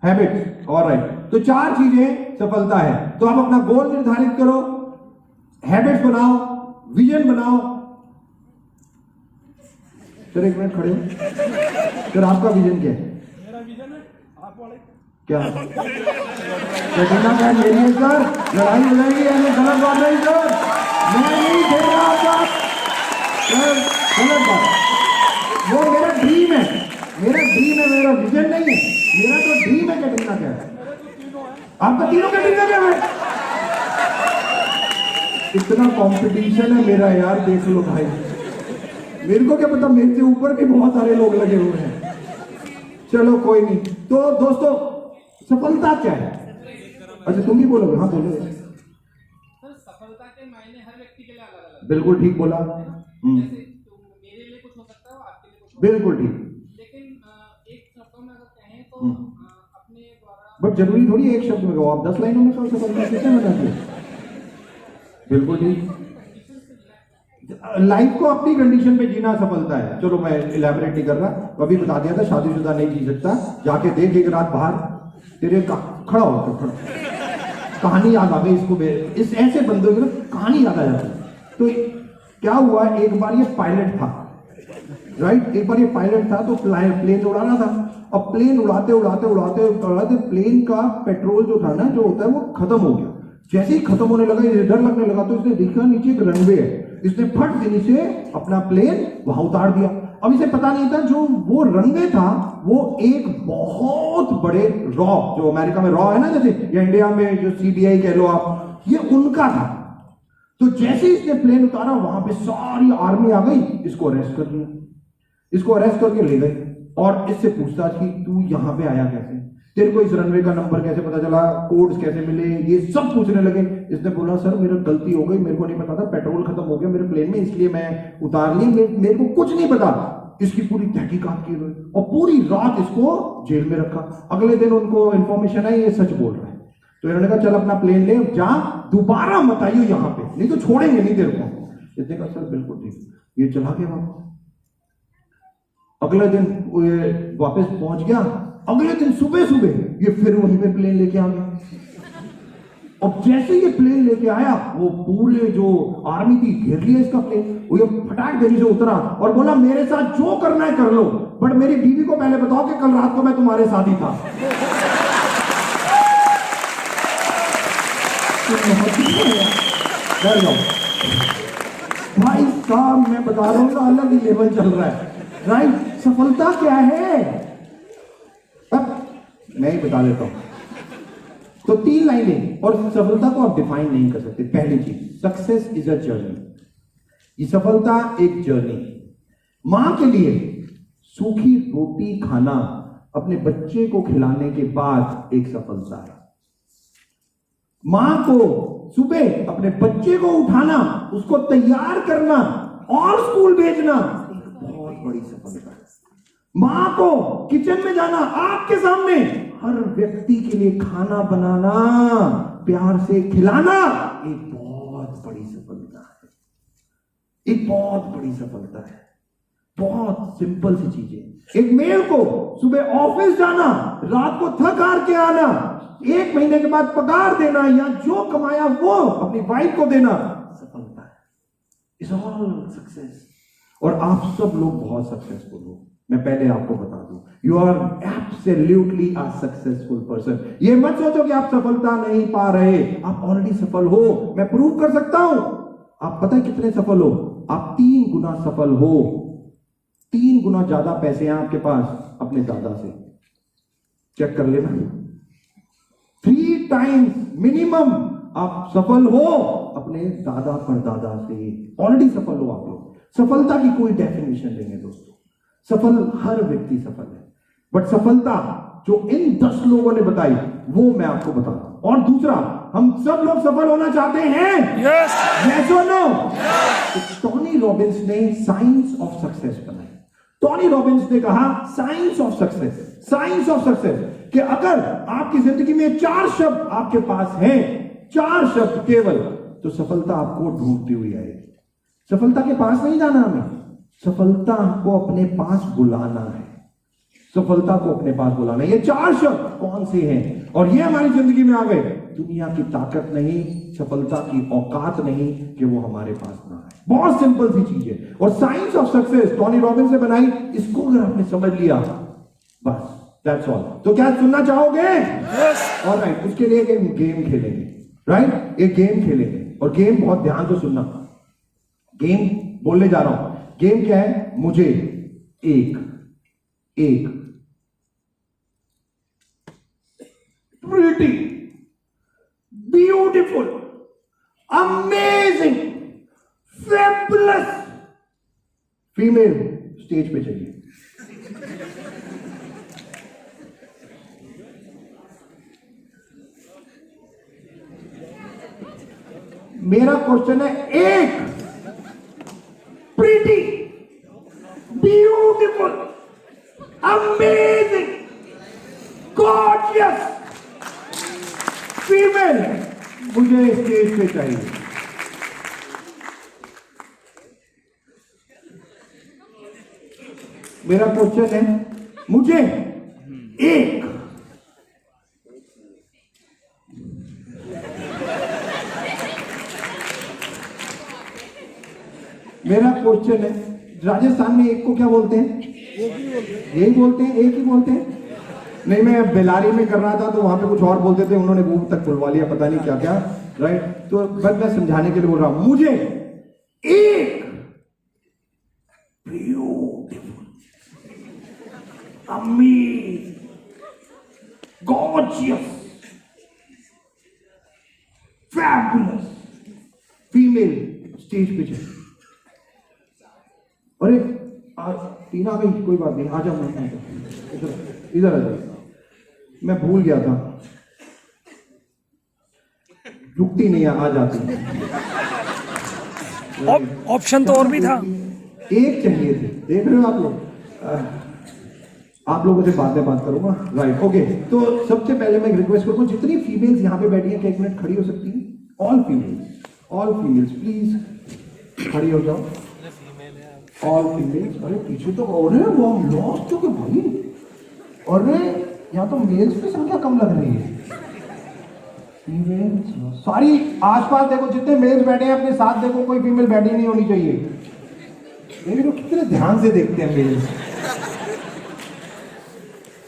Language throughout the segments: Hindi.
हैबिट। ऑलराइट, तो 4 चीजें सफलता है। तो आप अपना गोल निर्धारित करो, हैबिट्स बनाओ, विजन बनाओ। सर 1 मिनट खड़े हो। सर आपका विजन क्या है? मेरा विजन है आप वाले क्या क्या मेरी है सर? लड़ाई हो जाएगी, गलत बात नहीं सर, मैं नहीं खेल रहा आपका सर, गलत बात। वो मेरा ड्रीम है, मेरा विजन नहीं है। मेरा तो ड्रीम है। कैटरीना क्या है? आपका तीनों कैटरीना क्या है? इतना कंपटीशन है मेरा यार, देख लो भाई। मेरे को क्या पता, मेरे से ऊपर भी बहुत सारे लोग लगे हुए हैं। चलो कोई नहीं। तो दोस्तों सफलता क्या है? अच्छा तुम भी बोलोगे? हाँ बोलो। सर सफलता के मायने हर व्यक्ति के लिए अलग अलग। बिल्कुल ठीक बोला। जैसे मेरे लिए कुछ हो सकता है, आपके लिए कुछ। बिल्कुल ठीक। लेकिन एक शब्दों में अगर कहें तो अपने द्वारा। बट जरूरी थोड़ी एक शब्द में कहो, आप 10 लाइनों में कहो सफलता किसने बता दिया? बिल्कुल ठीक। लाइफ को अपनी कंडीशन पे जीना सफलता है। चलो मैं इलेबोरेट नहीं कर रहा, अभी बता दिया था शादीशुदा नहीं जी सकता। जाके देख एक रात बाहर तेरे खड़ा हो, खड़ा कहानी याद आ गई इसको। इस ऐसे बंदों की कहानी याद आ जाती है। तो क्या हुआ, एक बार ये पायलट था, राइट? एक बार ये पायलट था तो प्लेन उड़ाना था। अब प्लेन उड़ाते उड़ाते उड़ाते उड़ाते प्लेन का पेट्रोल जो था ना, जो होता है वो खत्म हो गया। जैसे ही खत्म होने लगा, इसे डर लगने लगा, तो इसने देखा नीचे एक रनवे है। इसने फट देने से अपना प्लेन वहां उतार दिया। अब इसे पता नहीं था जो वो रनवे था वो एक बहुत बड़े रॉ, जो अमेरिका में रॉ है ना जैसे, या इंडिया में जो CBI कह लो आप, ये उनका था। तो जैसे इसने प्लेन उतारा, वहां पे सारी आर्मी आ गई, इसको अरेस्ट कर लिया। इसको अरेस्ट करके ले गए और इससे पूछताछ की, तू यहां पे आया कैसे, तेरे को इस रनवे का नंबर कैसे पता चला, कोड्स कैसे मिले, ये सब पूछने लगे। इसने बोला सर मेरा गलती हो गई, मेरे को नहीं पता था, पेट्रोल खत्म हो गया मेरे प्लेन में, इसलिए मैं उतार ली, मेरे को कुछ नहीं पता। इसकी पूरी तहकीकात की गई और पूरी रात इसको जेल में रखा। अगले दिन उनको इंफॉर्मेशन आई ये सच बोल रहा है। तो इन्होंने कहा चल अपना प्लेन ले जा, दोबारा मत आइयो यहाँ पे, नहीं तो छोड़ेंगे नहीं तेरे को। इसने कहा सर बिल्कुल ठीक। ये चला गया वापस। अगले दिन वापस पहुंच गया। अगले दिन सुबह सुबह ये फिर वहीं पे प्लेन लेके आ गया। अब जैसे ये प्लेन लेके आया, वो पूरे जो आर्मी थी घेर लिया इसका प्लेन। वो ये फटाक देने से उतरा और बोला मेरे साथ जो करना है कर लो, बट मेरी बीवी को पहले बताओ कि कल रात को मैं तुम्हारे साथ ही था। डर जाओ भाई साहब, मैं बता रहा हूँ अलग ही लेवल चल रहा है, राइट? सफलता क्या है अब मैं ही बता देता हूं। तो 3 लाइनें, और सफलता को आप डिफाइन नहीं कर सकते। पहली चीज, सक्सेस इज अ जर्नी। ये सफलता एक जर्नी। मां के लिए सूखी रोटी खाना अपने बच्चे को खिलाने के बाद एक सफलता है। मां को सुबह अपने बच्चे को उठाना, उसको तैयार करना और स्कूल भेजना बहुत बड़ी सफलता है। मां को किचन में जाना, आपके सामने हर व्यक्ति के लिए खाना बनाना, प्यार से खिलाना एक बहुत बड़ी सफलता है। एक बहुत बड़ी सफलता है। बहुत सिंपल सी चीजें। एक मेल को सुबह ऑफिस जाना, रात को थक हार के आना, 1 महीने के बाद पगार देना, या जो कमाया वो अपनी वाइफ को देना, सफलता है। It's all success. और आप सब लोग बहुत सक्सेसफुल हो। मैं पहले आपको बता दूं, you are absolutely a successful person. ये मत सोचो कि आप सफलता नहीं पा रहे, आप ऑलरेडी सफल हो। मैं प्रूव कर सकता हूं। आप पता है कितने सफल हो? आप 3 गुना सफल हो। 3 गुना ज्यादा पैसे हैं आपके पास अपने दादा से, चेक कर लेना। 3 टाइम्स मिनिमम आप सफल हो अपने दादा परदादा से। ऑलरेडी सफल हो आप लोग। सफलता की कोई डेफिनेशन नहीं है दोस्तों। सफल हर व्यक्ति सफल है, बट सफलता जो इन 10 लोगों ने बताई वो मैं आपको बताता हूं। और दूसरा, हम सब लोग सफल होना चाहते हैं। यस और नो? टोनी रॉबिन्स ने साइंस ऑफ सक्सेस बनाई। टोनी रॉबिन्स ने कहा science of success, science of success, कि अगर आपकी जिंदगी में 4 शब्द आपके पास हैं, 4 शब्द केवल, तो सफलता आपको ढूंढती हुई आएगी। सफलता के पास नहीं जाना हमें, सफलता को अपने पास बुलाना है। सफलता को अपने पास बुलाना। ये 4 शब्द कौन से हैं और ये हमारी जिंदगी में आ गए। दुनिया की ताकत नहीं, सफलता की औकात नहीं कि वो हमारे पास ना आए। बहुत सिंपल सी चीज है और science of success Tony Robbins ने बनाई। इसको अगर आपने समझ लिया बस, दैट्स ऑल। तो क्या सुनना चाहोगे? ऑलराइट, उसके लिए एक गेम खेलेंगे। राइट, एक गेम खेलेंगे और गेम बहुत ध्यान से सुनना। गेम बोलने जा रहा हूं। गेम क्या है? मुझे एक pretty, beautiful, amazing, fabulous female stage पे चाहिए। मेरा क्वेश्चन है, एक pretty, beautiful, amazing, gorgeous female मुझे स्टेज पे चाहिए। मेरा क्वेश्चन है, मुझे एक मेरा क्वेश्चन है, राजस्थान में एक को क्या बोलते हैं? यही बोलते हैं, एक ही बोलते हैं। नहीं, मैं बेलारी में कर रहा था तो वहां पे कुछ और बोलते थे, उन्होंने वो तक बुलवा लिया, पता नहीं क्या क्या। राइट, तो बस मैं समझाने के लिए बोल रहा हूं। मुझे एक beautiful, amazing, gorgeous, fabulous female stage पे चाहिए। अरे टीना आ गई, कोई बात नहीं, आ जाओ, इधर आ जाओ। मैं भूल गया था, रुकती नहीं, आ जाती। ऑप्शन तो और भी था, एक चाहिए थे। देख रहे हो आप लोग? आप लोगों से बात करूंगा। Right, okay. तो सबसे पहले मैं रिक्वेस्ट करूंगा, जितनी फीमेल्स यहाँ पे बैठी हैं, क्या 1 मिनट खड़ी हो सकती हैं? ऑल फीमेल्स प्लीज खड़ी हो जाओ। All females. अरे पीछे तो और है, वो लॉस्ट हो गए भाई। अरे यहाँ तो मेल्स की संख्या कम लग रही है। फीमेल्स सारी आसपास देखो, जितने मेल्स बैठे हैं अपने साथ देखो, कोई फीमेल बैठी नहीं होनी चाहिए। ये लोग कितने ध्यान से देखते हैं मेल्स।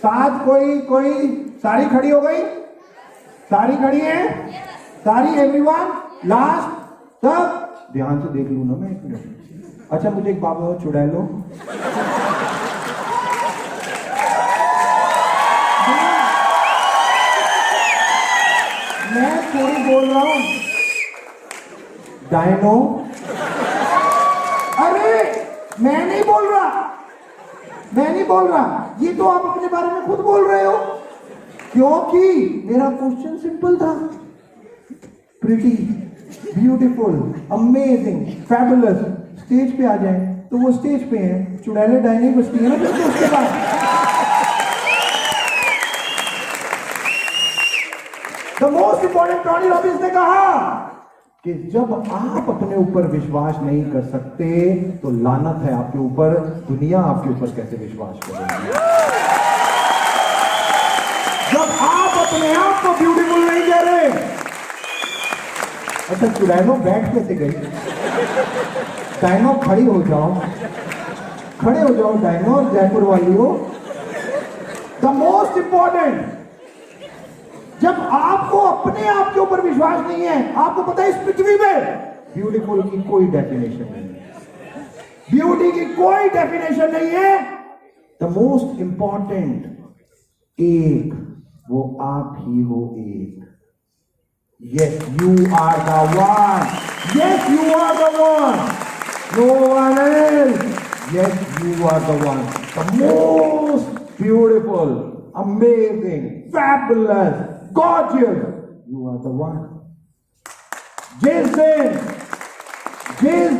साथ कोई सारी खड़ी हो गई? सारी खड़ी है? सारी एवरीवन? लास्ट सब ध्यान से देख लूं ना मैं 1 मिनट। अच्छा, मुझे एक बाबा चुड़ा लो। मैं थोड़ी बोल रहा हूं डायनो। अरे मैं नहीं बोल रहा, ये तो आप अपने बारे में खुद बोल रहे हो, क्योंकि मेरा क्वेश्चन सिंपल था। Pretty, beautiful, amazing, fabulous stage पे आ जाए तो वो स्टेज पे है, चुड़ैले डायनी बसती है ना फिर तो उसके बाद। The most important, Tony Robbins ने कहा कि जब आप अपने ऊपर विश्वास नहीं कर सकते तो लानत है आपके ऊपर, दुनिया आपके ऊपर कैसे विश्वास करेगी। जब आप अपने आप को ब्यूटीफुल नहीं कह रहे। अच्छा, चुड़ैलो बैठ कैसे गई? डायनो खड़ी हो जाओ, डायनो, जयपुर वाली हो। द मोस्ट इंपॉर्टेंट, जब आपको अपने आप के ऊपर विश्वास नहीं है, आपको पता है इस पृथ्वी में ब्यूटीफुल की कोई डेफिनेशन नहीं है, ब्यूटी की कोई डेफिनेशन नहीं है। द मोस्ट इंपॉर्टेंट, एक, वो आप ही हो एक। Yes, you are the one. Yes, you are the one, no one else. Yes, you are the one, the most beautiful, amazing, fabulous, gorgeous, you are the one। जिस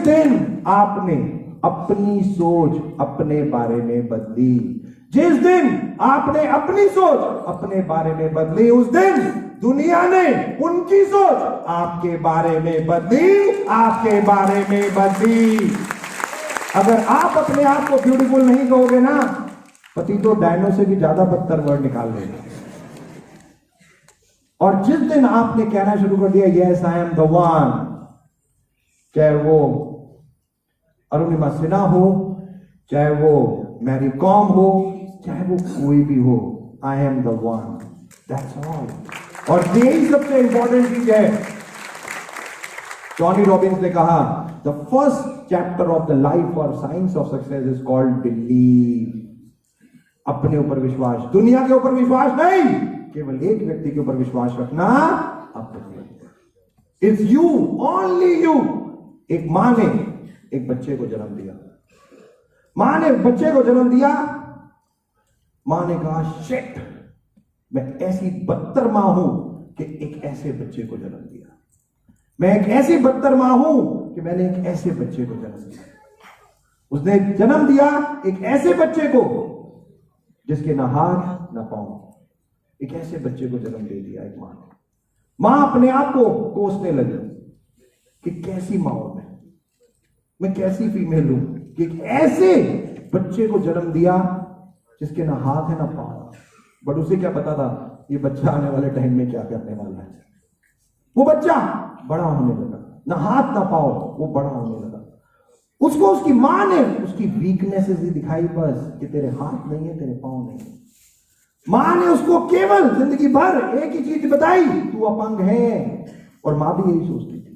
दिन आपने अपनी सोच अपने बारे में बदली, जिस दिन आपने अपनी सोच अपने बारे में बदली, उस दिन दुनिया ने उनकी सोच आपके बारे में बदली, आपके बारे में बदली। अगर आप अपने आप को ब्यूटीफुल नहीं कहोगे ना, पति तो डायनो से भी ज्यादा बदतर वर्ड निकाल देगा। और जिस दिन आपने कहना शुरू कर दिया yes I am the one, चाहे वो अरुणिमा सिन्हा हो, चाहे वो मैरी कॉम हो, चाहे वो कोई भी हो, I am the one, that's all. और यही सबसे इंपॉर्टेंट चीज है। टोनी रॉबिन्स ने कहा the first chapter of the life और science of success is called believe. अपने ऊपर विश्वास, दुनिया के ऊपर विश्वास नहीं, केवल एक व्यक्ति के ऊपर विश्वास रखना, अपने। It's you, only you. एक मां ने एक बच्चे को जन्म दिया, मां ने बच्चे को जन्म दिया, मां ने कहा शिट, मैं ऐसी बदतर मां हूं कि एक ऐसे बच्चे को जन्म दिया, मैं एक ऐसी बदतर मां हूं कि मैंने एक ऐसे बच्चे को जन्म दिया। उसने जन्म दिया एक ऐसे बच्चे को जिसके ना हाथ ना पांव, एक ऐसे बच्चे को जन्म दे दिया एक मां ने। मां अपने आप को कोसने लगी कि कैसी मां हूं मैं कैसी फीमेल हूं कि एक ऐसे बच्चे को जन्म दिया जिसके ना हाथ है ना पांव। बट उसे क्या पता था ये बच्चा आने वाले टाइम में क्या करने वाला है। वो बच्चा बड़ा होने लगा, ना हाथ ना पांव, वो बड़ा होने लगा। उसको उसकी मां ने उसकी वीकनेसेस ही दिखाई, बस कि तेरे हाथ नहीं है, तेरे पांव नहीं है। मां ने उसको केवल जिंदगी भर एक ही चीज बताई, तू अपंग है। और मां भी यही सोचती थी,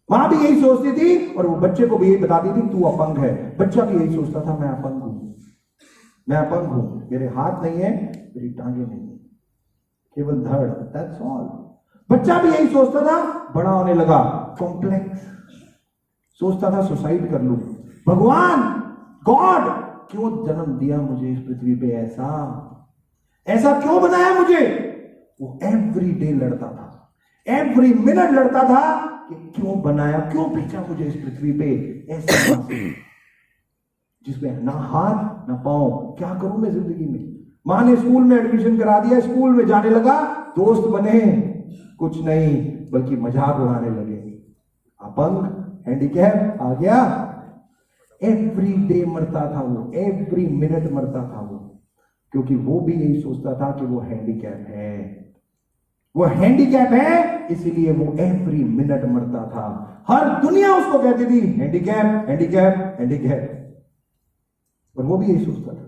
मां भी यही सोचती थी, और वो बच्चे को भी यही बताती थी तू अपंग है। बच्चा भी यही सोचता था मैं अपंग हूं, मैं अपंग हूं, मेरे हाथ नहीं है, मेरी टांगे नहीं है, केवल धड़, दैट्स ऑल। बच्चा भी यही सोचता था, बड़ा होने लगा कॉम्प्लेक्स, सोचता था सुसाइड कर लूं। भगवान, गॉड, क्यों जन्म दिया मुझे इस पृथ्वी पे, ऐसा क्यों बनाया मुझे। वो एवरी डे लड़ता था, एवरी मिनट लड़ता था कि क्यों बनाया, क्यों भेजा मुझे इस पृथ्वी पे ऐसे जिसमें ना हाथ ना पांव, क्या करूं मैं जिंदगी में। मां ने स्कूल में एडमिशन करा दिया, स्कूल में जाने लगा, दोस्त बने, कुछ नहीं बल्कि मजाक उड़ाने लगे। अपंग, हैंडीकैप आ गया। एवरी डे मरता था वो, एवरी मिनट मरता था वो, क्योंकि वो भी यही सोचता था कि वो हैंडीकैप है, वो हैंडीकैप है, इसीलिए वो एवरी मिनट मरता था। हर दुनिया उसको कहती थी हैंडीकैप, हैंडीकैप, हैंडीकैप, और वो भी यही सोचता था।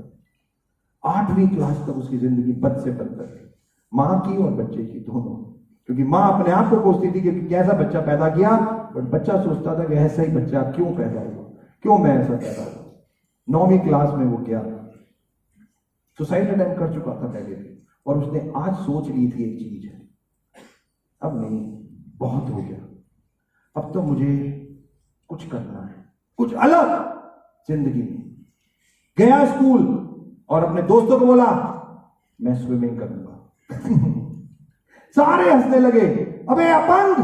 8वीं क्लास तक उसकी जिंदगी बद से बदतर थी, मां की और बच्चे की दोनों। क्योंकि मां अपने आप को कोसती थी कि कैसा बच्चा पैदा किया, बट बच्चा सोचता था कि ऐसा ही बच्चा क्यों पैदा हुआ, क्यों मैं ऐसा पैदा हुआ। 9वीं क्लास में वो क्या सुसाइड अटेम्प्ट कर चुका था पहले भी, और उसने आज सोच ली थी एक चीज है, अब नहीं, बहुत हो गया, अब तो मुझे कुछ करना है, कुछ अलग जिंदगी में। गया स्कूल और अपने दोस्तों को बोला मैं स्विमिंग करूंगा। सारे हंसने लगे, अबे अपंग,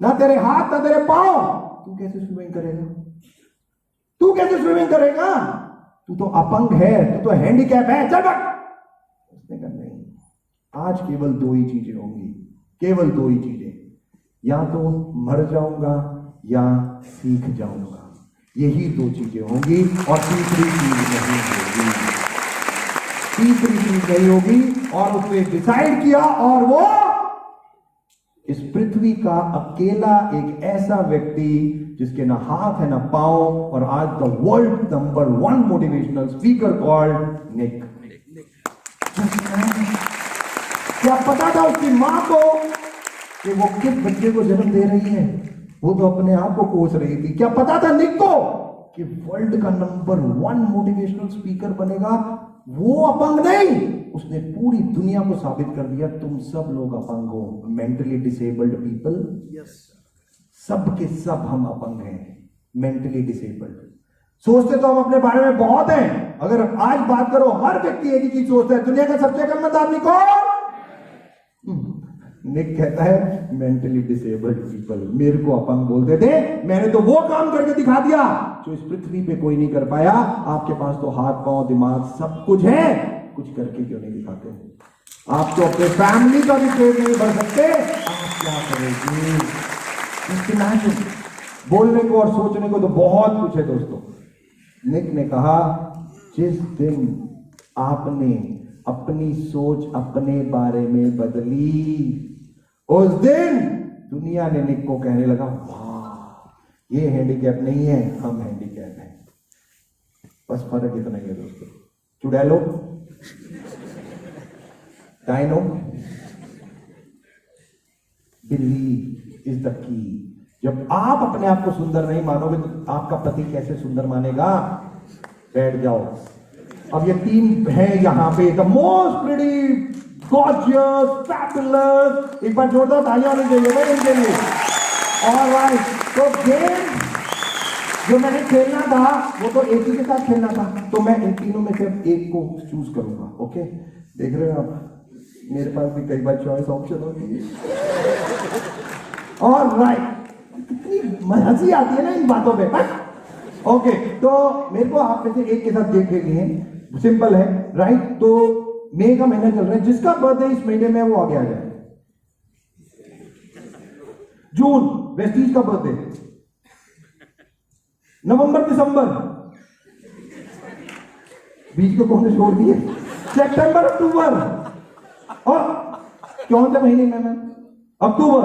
ना तेरे हाथ ना तेरे पांव, तू कैसे स्विमिंग करेगा, तू कैसे स्विमिंग करेगा, तू तो अपंग है, तू तो हैंडीकैप है, चल बट। उसने कहा नहीं, आज केवल 2 ही चीजें होंगी, केवल 2 ही चीजें, या तो मर जाऊंगा या सीख जाऊंगा, यही 2 चीजें होंगी, और तीसरी चीज नहीं होगी, तीसरी चीज नहीं होगी। और उसने डिसाइड किया, और वो इस पृथ्वी का अकेला एक ऐसा व्यक्ति जिसके ना हाथ है ना पांव, और आज the world number 1 motivational speaker called Nick. क्या पता था उसकी मां को कि वो किस बच्चे को जन्म दे रही है, वो तो अपने आप को कोस रही थी। क्या पता था निक को कि वर्ल्ड का नंबर 1 मोटिवेशनल स्पीकर बनेगा। वो अपंग नहीं, उसने पूरी दुनिया को साबित कर दिया तुम सब लोग अपंग हो, मेंटली डिसेबल्ड पीपल, सब के सब हम अपंग हैं, मेंटली डिसेबल्ड। सोचते तो हम अपने बारे में बहुत हैं, अगर आज बात करो हर व्यक्ति एक ही चीज सोचता है, दुनिया का सबसे अकलमंद आदमी कौन? निक कहता है मेंटली डिसेबल्ड पीपल, मेरे को अपंग बोलते थे, मैंने तो वो काम करके दिखा दिया जो इस पृथ्वी पे कोई नहीं कर पाया। आपके पास तो हाथ पांव दिमाग सब कुछ है, कुछ करके क्यों नहीं दिखाते? आप तो अपने फैमिली का भी पेट नहीं भर सकते, आप क्या करेंगे? बोलने को और सोचने को तो बहुत कुछ है दोस्तों। निक ने कहा जिस दिन आपने अपनी सोच अपने बारे में बदली, उस दिन दुनिया ने निक को कहने लगा, वाह ये हैंडीकैप नहीं है, हम हैंडीकैप हैं। बस फर्क इतना ही है दोस्तों। चुड़ैलो, डायनो, बिलीव इज द की। जब आप अपने आप को सुंदर नहीं मानोगे तो आपका पति कैसे सुंदर मानेगा? बैठ जाओ। अब ये 3 हैं यहां पे, the most pretty, gorgeous, fabulous. एक बार जोरदार तालियां होनी चाहिए भाई इनके लिए। ऑलराइट, तो गेम जो मैंने खेलना था वो तो एक ही के साथ खेलना था, तो मैं इन तीनों में से एक को चूज करूंगा। ओके, देख रहे हो आप, मेरे पास भी कई बार चॉइस ऑप्शन होती है। ऑलराइट, कितनी हंसी आती है ना इन बातों पे। ओके, तो मेरे को आप में से एक के साथ गेम खेलनी है, सिंपल है, राइट? तो मई का महीना चल रहा है, जिसका बर्थडे इस महीने में वो आगे आ जाए। जून वेस्टीज का बर्थडे, नवंबर दिसंबर बीच को कौन से छोड़ दिए, सितंबर अक्टूबर, और कौन से महीने में? अक्टूबर।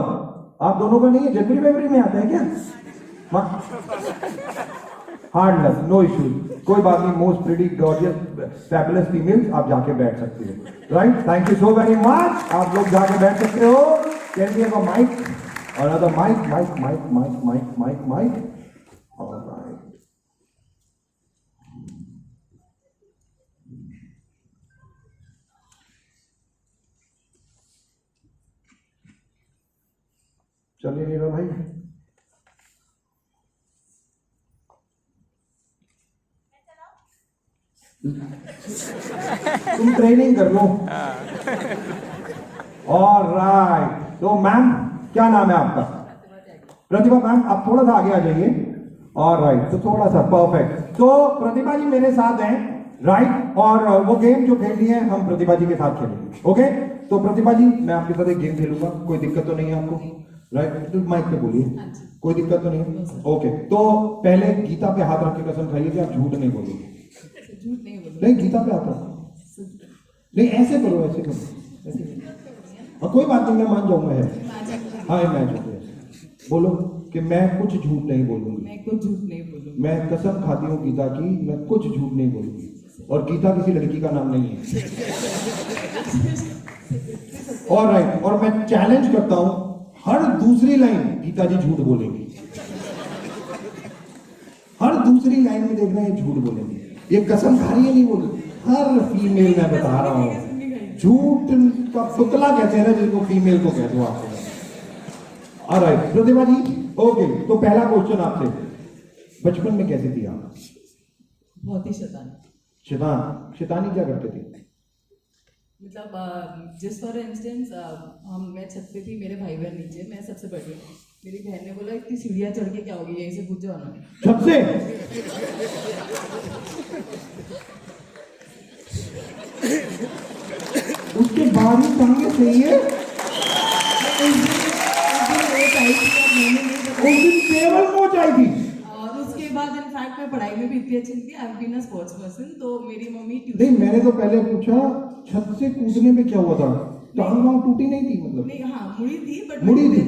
आप दोनों का नहीं है, जनवरी फरवरी में आता है क्या? हार्ड लक, नो इश्यू, कोई बात नहीं। Most pretty, gorgeous, fabulous females, आप जाके बैठ सकते हो, right? Thank you so very much. आप लोग जाके बैठ सकते हो। Can we have a mic और other mic, mic mic mic mic mic mic. Alright, चलिए नीरा भाई, तुम ट्रेनिंग कर लो। ऑलराइट, तो मैम क्या नाम है आपका? प्रतिभा मैम, आप थोड़ा सा आगे आ जाइए। ऑलराइट, तो थोड़ा सा, परफेक्ट। तो प्रतिभा जी मेरे साथ हैं, राइट? और वो गेम जो खेलनी है हम प्रतिभा जी के साथ खेलेंगे। ओके, तो प्रतिभा जी मैं आपके साथ एक गेम खेलूंगा, कोई दिक्कत तो नहीं है आपको? राइट, तो माइक पे बोलिए, कोई दिक्कत तो नहीं है? ओके, तो पहले गीता पे हाथ रख के कसम खाइए कि आप झूठ नहीं बोलोगे। झूठ नहीं बोलो। नहीं, गीता पे हाथ रखो। नहीं, ऐसे करो, ऐसे करो, ऐसे करो। कोई बात नहीं, मैं मान जाऊंगा। है हाँ, इमेजिन बोलो कि मैं कुछ झूठ नहीं बोलूंगी। मैं कुछ झूठ नहीं बोलूंगी। मैं कसम खाती हूँ गीता की, मैं कुछ झूठ नहीं बोलूंगी। और गीता किसी लड़की का नाम नहीं है। ऑलराइट, और मैं चैलेंज करता हूं, हर दूसरी लाइन गीता जी झूठ बोलेंगी। हर दूसरी लाइन में देखना ये झूठ बोलेंगे। ये कसम खा रही है, नहीं बोल रही। हर फीमेल, मैं बता रहा हूं, झूठ का पुतला कहते हैं ना जिसको, फीमेल को कहते हो आप। ऑलराइट प्रतिभा जी, ओके, तो पहला क्वेश्चन आपसे, बचपन में कैसे थी आप? बहुत ही शैतान। शैतानी क्या करते थे? मतलब जिस फॉर इंस्टेंस मैं छत पे थी, मेरे भाई बहन नीचे, मैं सबसे बड़ी। मेरी बहन ने बोला इतनी सीढ़ियां चढ़ के क्या होगी, यहीं से कूद जाओ ना। छत से? उसके बाद ही टांगे सही है। उस दिन केवल मोच आई थी। और उसके बाद इनफैक्ट मैं पढ़ाई में भी इतनी अच्छी थी, I have been a sports person. तो मेरी मम्मी नहीं, मैंने तो पहले पूछा छत से कूदने में क्या हुआ था? टांग वांग टूटी नहीं थी मतलब? नहीं, हाँ मुड़ी थी, बट मुड़ी थी।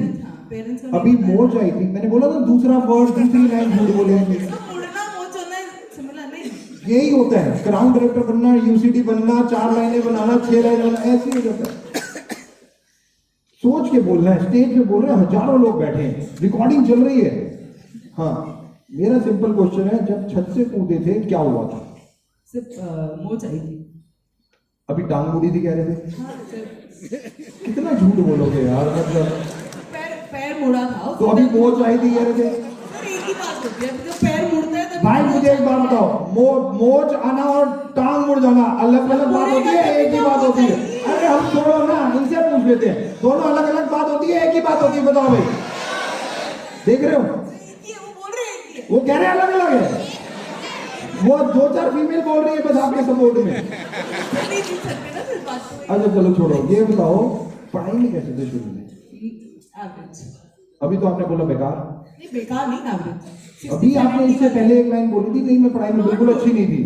पेरेंट्स अभी मोच आई थी, मैंने बोला ना दूसरा वर्ड, दूसरी लाइन झूठ बोले। मुड़ना मोच होना सिमिलर नहीं, यही होता है। क्राउन डायरेक्टर बनना, यूसीडी बनना, 4 लाइनें बनाना, 6 लाइनें बनाना, ऐसे ही हो जाता है। सोच के बोलना है। स्टेज पे बोल रहे हैं, हजारों लोग बैठे हैं, रिकॉर्डिंग चल रही है। हाँ, मेरा सिंपल क्वेश्चन है, जब छत से कूदे थे क्या हुआ था? सिर्फ मोच आई थी। अभी टांग मुड़ी थी कह रहे थे। हाँ, सिर्फ कितना झूठ बोलोगे यार, मतलब। पैर मुड़ा था तो अभी मोच आई थी कह रहे थे। सर एक ही बात होती है, जब पैर मुड़ता है तब। भाई मुझे एक बात बताओ, मोच आना और टांग मुड़ जाना अलग अलग बात होती है, एक ही बात होती है? अरे हम छोड़ो ना, इनसे पूछ लेते हैं, दोनों अलग अलग बात होती है, एक ही बात होती है? बताओ भाई, देख रहे हो? वो बोल रहे हैं, वो कह रहे हैं अलग अलग है। वो 2-4 फीमेल बोल रही है बस आपके सपोर्ट में। नहीं जीत सकते ना फिर बात को। अच्छा चलो छोड़ो, ये बताओ पढ़ाई में कैसे थे शुरू में? एवरेज। अभी तो आपने बोला बेकार। नहीं बेकार नहीं, एवरेज। अभी आपने इससे पहले एक लाइन बोली थी, नहीं मैं पढ़ाई में बिल्कुल अच्छी नहीं थी।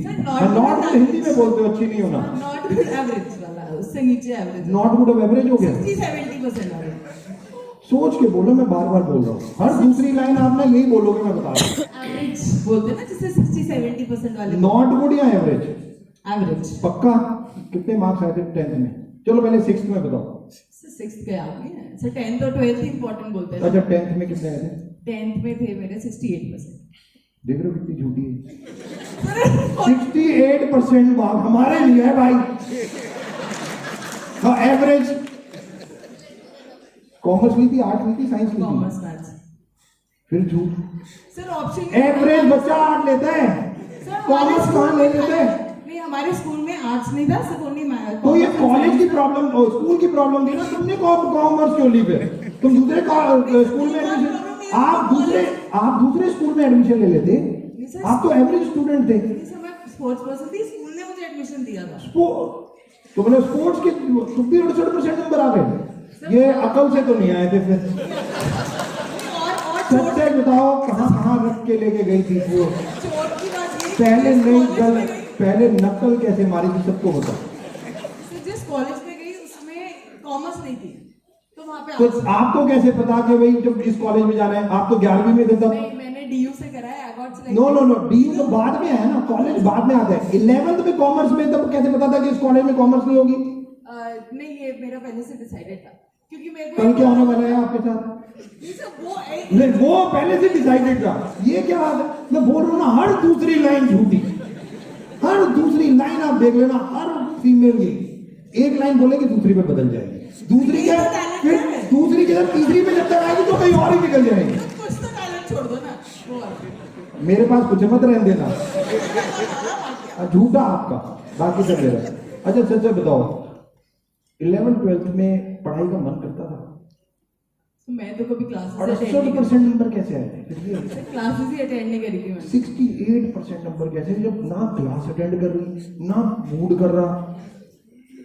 नॉट हिंदी में बोलते हो अच्छी नहीं होना, नॉट गुड एवरेज वाला, उससे नीचे average. Not good of average हो गया। 60-70% एवरेज। सोच के बोलो, मैं बार बार बोल रहा हूँ, हर दूसरी लाइन आप ना यही बोलोगे, मैं बता रहा हूँ। एवरेज बोलते हैं ना, जिससे 60-70% वाले। नॉट गुड या एवरेज? एवरेज। पक्का? कितने मार्क्स आए थे 10th में? चलो पहले 6th में बताओ। 6th के याद नहीं है सर, 10th और 12th ही इंपॉर्टेंट बोलते हैं। अच्छा 10th में कितने आए थे? 10th में थे मेरे 68%। देख रहे हो कितनी झूठी है। 68% मार्क्स हमारे लिए है भाई। हाँ एवरेज। कॉमर्स ली थी, आर्ट्स ली थी, साइंस ली थी? Commerce maths. फिर झूठ। सर ऑप्शन एवरेज बच्चा आर्ट लेता है, कॉमर्स कहाँ ले लेते हैं? नहीं, हमारे स्कूल में आर्ट्स नहीं था, सिर्फ ओनली मैथ्स। तो ये कॉलेज की प्रॉब्लम, स्कूल की प्रॉब्लम थी ना, तुमने कॉमर्स क्यों ली? फिर तुम दूसरे स्कूल में एडमिशन, आप दूसरे स्कूल में एडमिशन ले लेते, आप तो एवरेज स्टूडेंट थे। मैं स्पोर्ट्स पर्सन थी, स्कूल ने मुझे एडमिशन दिया था। तो मतलब स्पोर्ट्स के तुम भी 68% नंबर आ गए? ये अकल से तो नहीं आए थे फिर। सच से बताओ, कहाँ कहाँ रख के लेके गई थी वो? चोट की बात ये, पहले नहीं गल, पहले नकल कैसे मारी थी सबको बताओ। जिस कॉलेज में गई उसमें कॉमर्स नहीं थी, तो वहाँ पे तो आपको कैसे पता कि भाई जब इस कॉलेज में जाना है? आप तो 11वीं में थे तब। नहीं, मैंने डीयू से करा है, I got selected. No DU तो बाद में है ना, कॉलेज बाद में आता है। 11th में कॉमर्स में, तब कैसे पता था कि इस कॉलेज में कॉमर्स नहीं होगी? नहीं, ये मेरा पहले से डिसाइडेड था, क्योंकि मेरे को कल क्या होने वाला है आपके साथ? नहीं वो पहले से डिसाइडेड था। ये क्या बात है? मैं बोल रहा हूँ ना, हर दूसरी लाइन झूठी, हर दूसरी लाइन आप देख लेना, हर फीमेल की एक लाइन बोलेगी दूसरी पे बदल जाएगी, दूसरी के फिर दूसरी के जब तीसरी पे जब तक आएगी तो कहीं और ही निकल जाएगी। कुछ तो टैलेंट छोड़ दो ना। मेरे पास कुछ मत रहने देना, झूठा आपका, बाकी सब मेरा। अच्छा सच सच बताओ, 11th-12th में पढ़ाई का मन करता था? मैं तो कभी क्लासेस 68% नंबर कैसे आए थे? क्लासेस ही अटेंड नहीं करी थी मैंने। 68% नंबर कैसे, जब ना क्लास अटेंड कर रही, ना मूड कर रहा?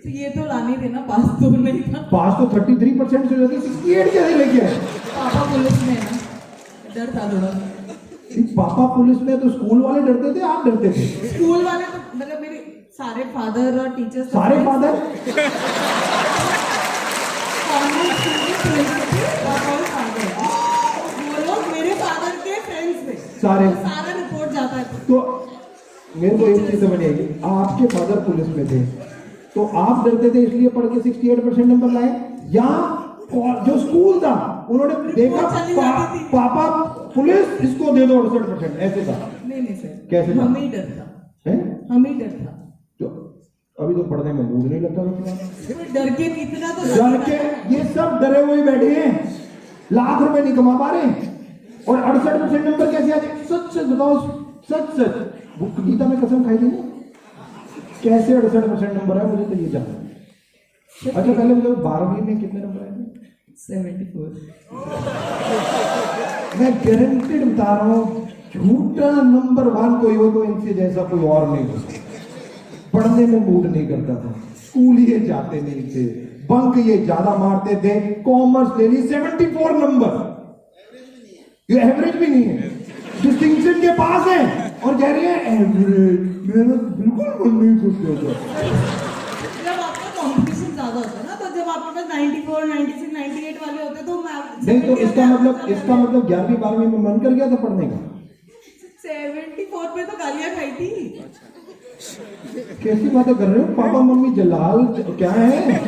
तो ये तो लाने थे ना, पास तो नहीं था। पास तो 33% से जाती, 68 कैसे लेके आए? पापा पुलिस में है ना, डर था थोड़ा। पापा पुलिस में तो स्कूल वाले डरते थे, आप डरते थे? स्कूल वाले तो मतलब मेरे सारे फादर और टीचर्स, सारे फादर वो लोग मेरे फादर के फ्रेंड्स थे, सारे। तो सारा रिपोर्ट जाता है। तो मेरे को एक चीज समझ नहीं आई, आपके फादर पुलिस में थे तो आप डरते थे इसलिए पढ़ के 68% नंबर लाए, या जो स्कूल था उन्होंने देखा पापा पुलिस, इसको दे दो 68%, ऐसे था? नहीं सर, कैसे था? हमें ही डर था, हमें ही डर था। तो अभी तो पढ़ने में मूड नहीं लगता था। डर के कितना तो डर के ये सब डरे हुए बैठे हैं, लाख रुपए नहीं कमा पा रहे, और 68% नंबर कैसे आ जाए? सच सच बताओ, सच सच। वो गीता में कसम खाई थी ना, कैसे 68% नंबर है, मुझे तो ये जानना है। अच्छा पहले मुझे 12वीं में कितने नंबर आए थे? 74। मैं गारंटेड बता रहा हूँ, झूठा नंबर 1 कोई हो तो इनसे जैसा कोई और नहीं हो सकता। पढ़ने में मूड नहीं करता था, स्कूल ये जाते नहीं थे, बंक ये ज्यादा मारते थे, कॉमर्स ले ली 74 नंबर, ये एवरेज भी नहीं है, डिस्टिंक्शन के पास है, और कह रही है एवरेज। मेरा बिल्कुल मन नहीं करता। जब आपका कंपटीशन ज्यादा होता है ना, तो जब आपके पास 94, 96, 98 वाले होते तो मैं नहीं, तो इसका मतलब 11वीं 12वीं में मन कर गया था पढ़ने का? 74 पे तो गालियां खाई थी। कैसी बातें कर रहे हो? पापा मम्मी जलाल क्या है?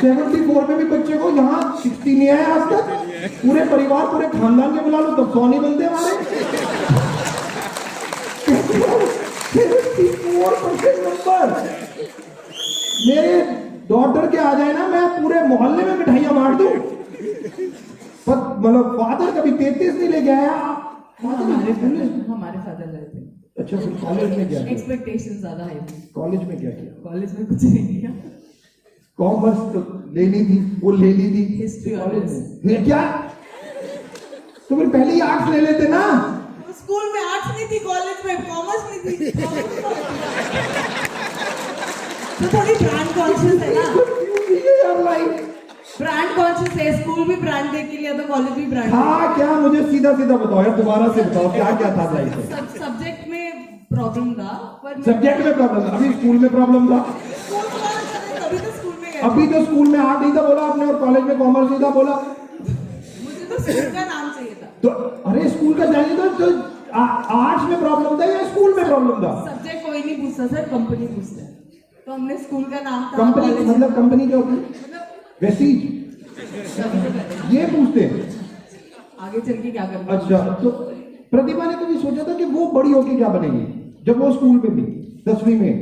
74 में भी बच्चे को यहाँ 60 नहीं आया आज तक। पूरे परिवार पूरे खानदान के बुला लो तब 100 नहीं बनते हमारे। 74% नंबर मेरे डॉटर के आ जाए ना, मैं पूरे मोहल्ले में मिठाइयां बांट दूं। मतलब फादर कभी 33 नहीं लेके आया। हमारे फादर गए थे। अच्छा फिर कॉलेज में क्या किया? एक्सपेक्टेशन ज्यादा है। कॉलेज में क्या किया? कॉलेज में कुछ नहीं किया। कॉमर्स तो लेनी थी, वो ले ली थी। हिस्ट्री कॉलेज में क्या? तो फिर पहले ही आर्ट्स ले लेते ना। स्कूल में आर्ट्स नहीं थी, कॉलेज में कॉमर्स नहीं थी। तो थोड़ी ब्रांड कॉन्शियस है ना, brand conscious what you say. School भी ब्रांड देख के लिया था, कॉलेज भी ब्रांड। हाँ क्या, मुझे सीधा सीधा बताओ यार, दोबारा से बताओ क्या क्या था लाइफ में। सब्जेक्ट में प्रॉब्लम था, पर सब्जेक्ट में प्रॉब्लम, अभी स्कूल में प्रॉब्लम था। अभी तो स्कूल में गए। अभी तो स्कूल में आर्ट नहीं था बोला आपने, और कॉलेज में कॉमर्स नहीं था बोला। मुझे तो स्कूल का नाम चाहिए था। तो अरे स्कूल का चाहिए था तो आर्ट्स में प्रॉब्लम था या स्कूल में प्रॉब्लम था? सब्जेक्ट कोई नहीं पूछता सर, कंपनी पूछता है। तो हमने स्कूल का नाम था। कंपनी मतलब कंपनी क्या होती है? मतलब वेस्टीज, ये पूछते हैं। आगे चल के क्या करना। अच्छा, तो प्रतिभा ने कभी सोचा था कि वो बड़ी होके क्या बनेगी जब वो स्कूल में थी 10वीं में?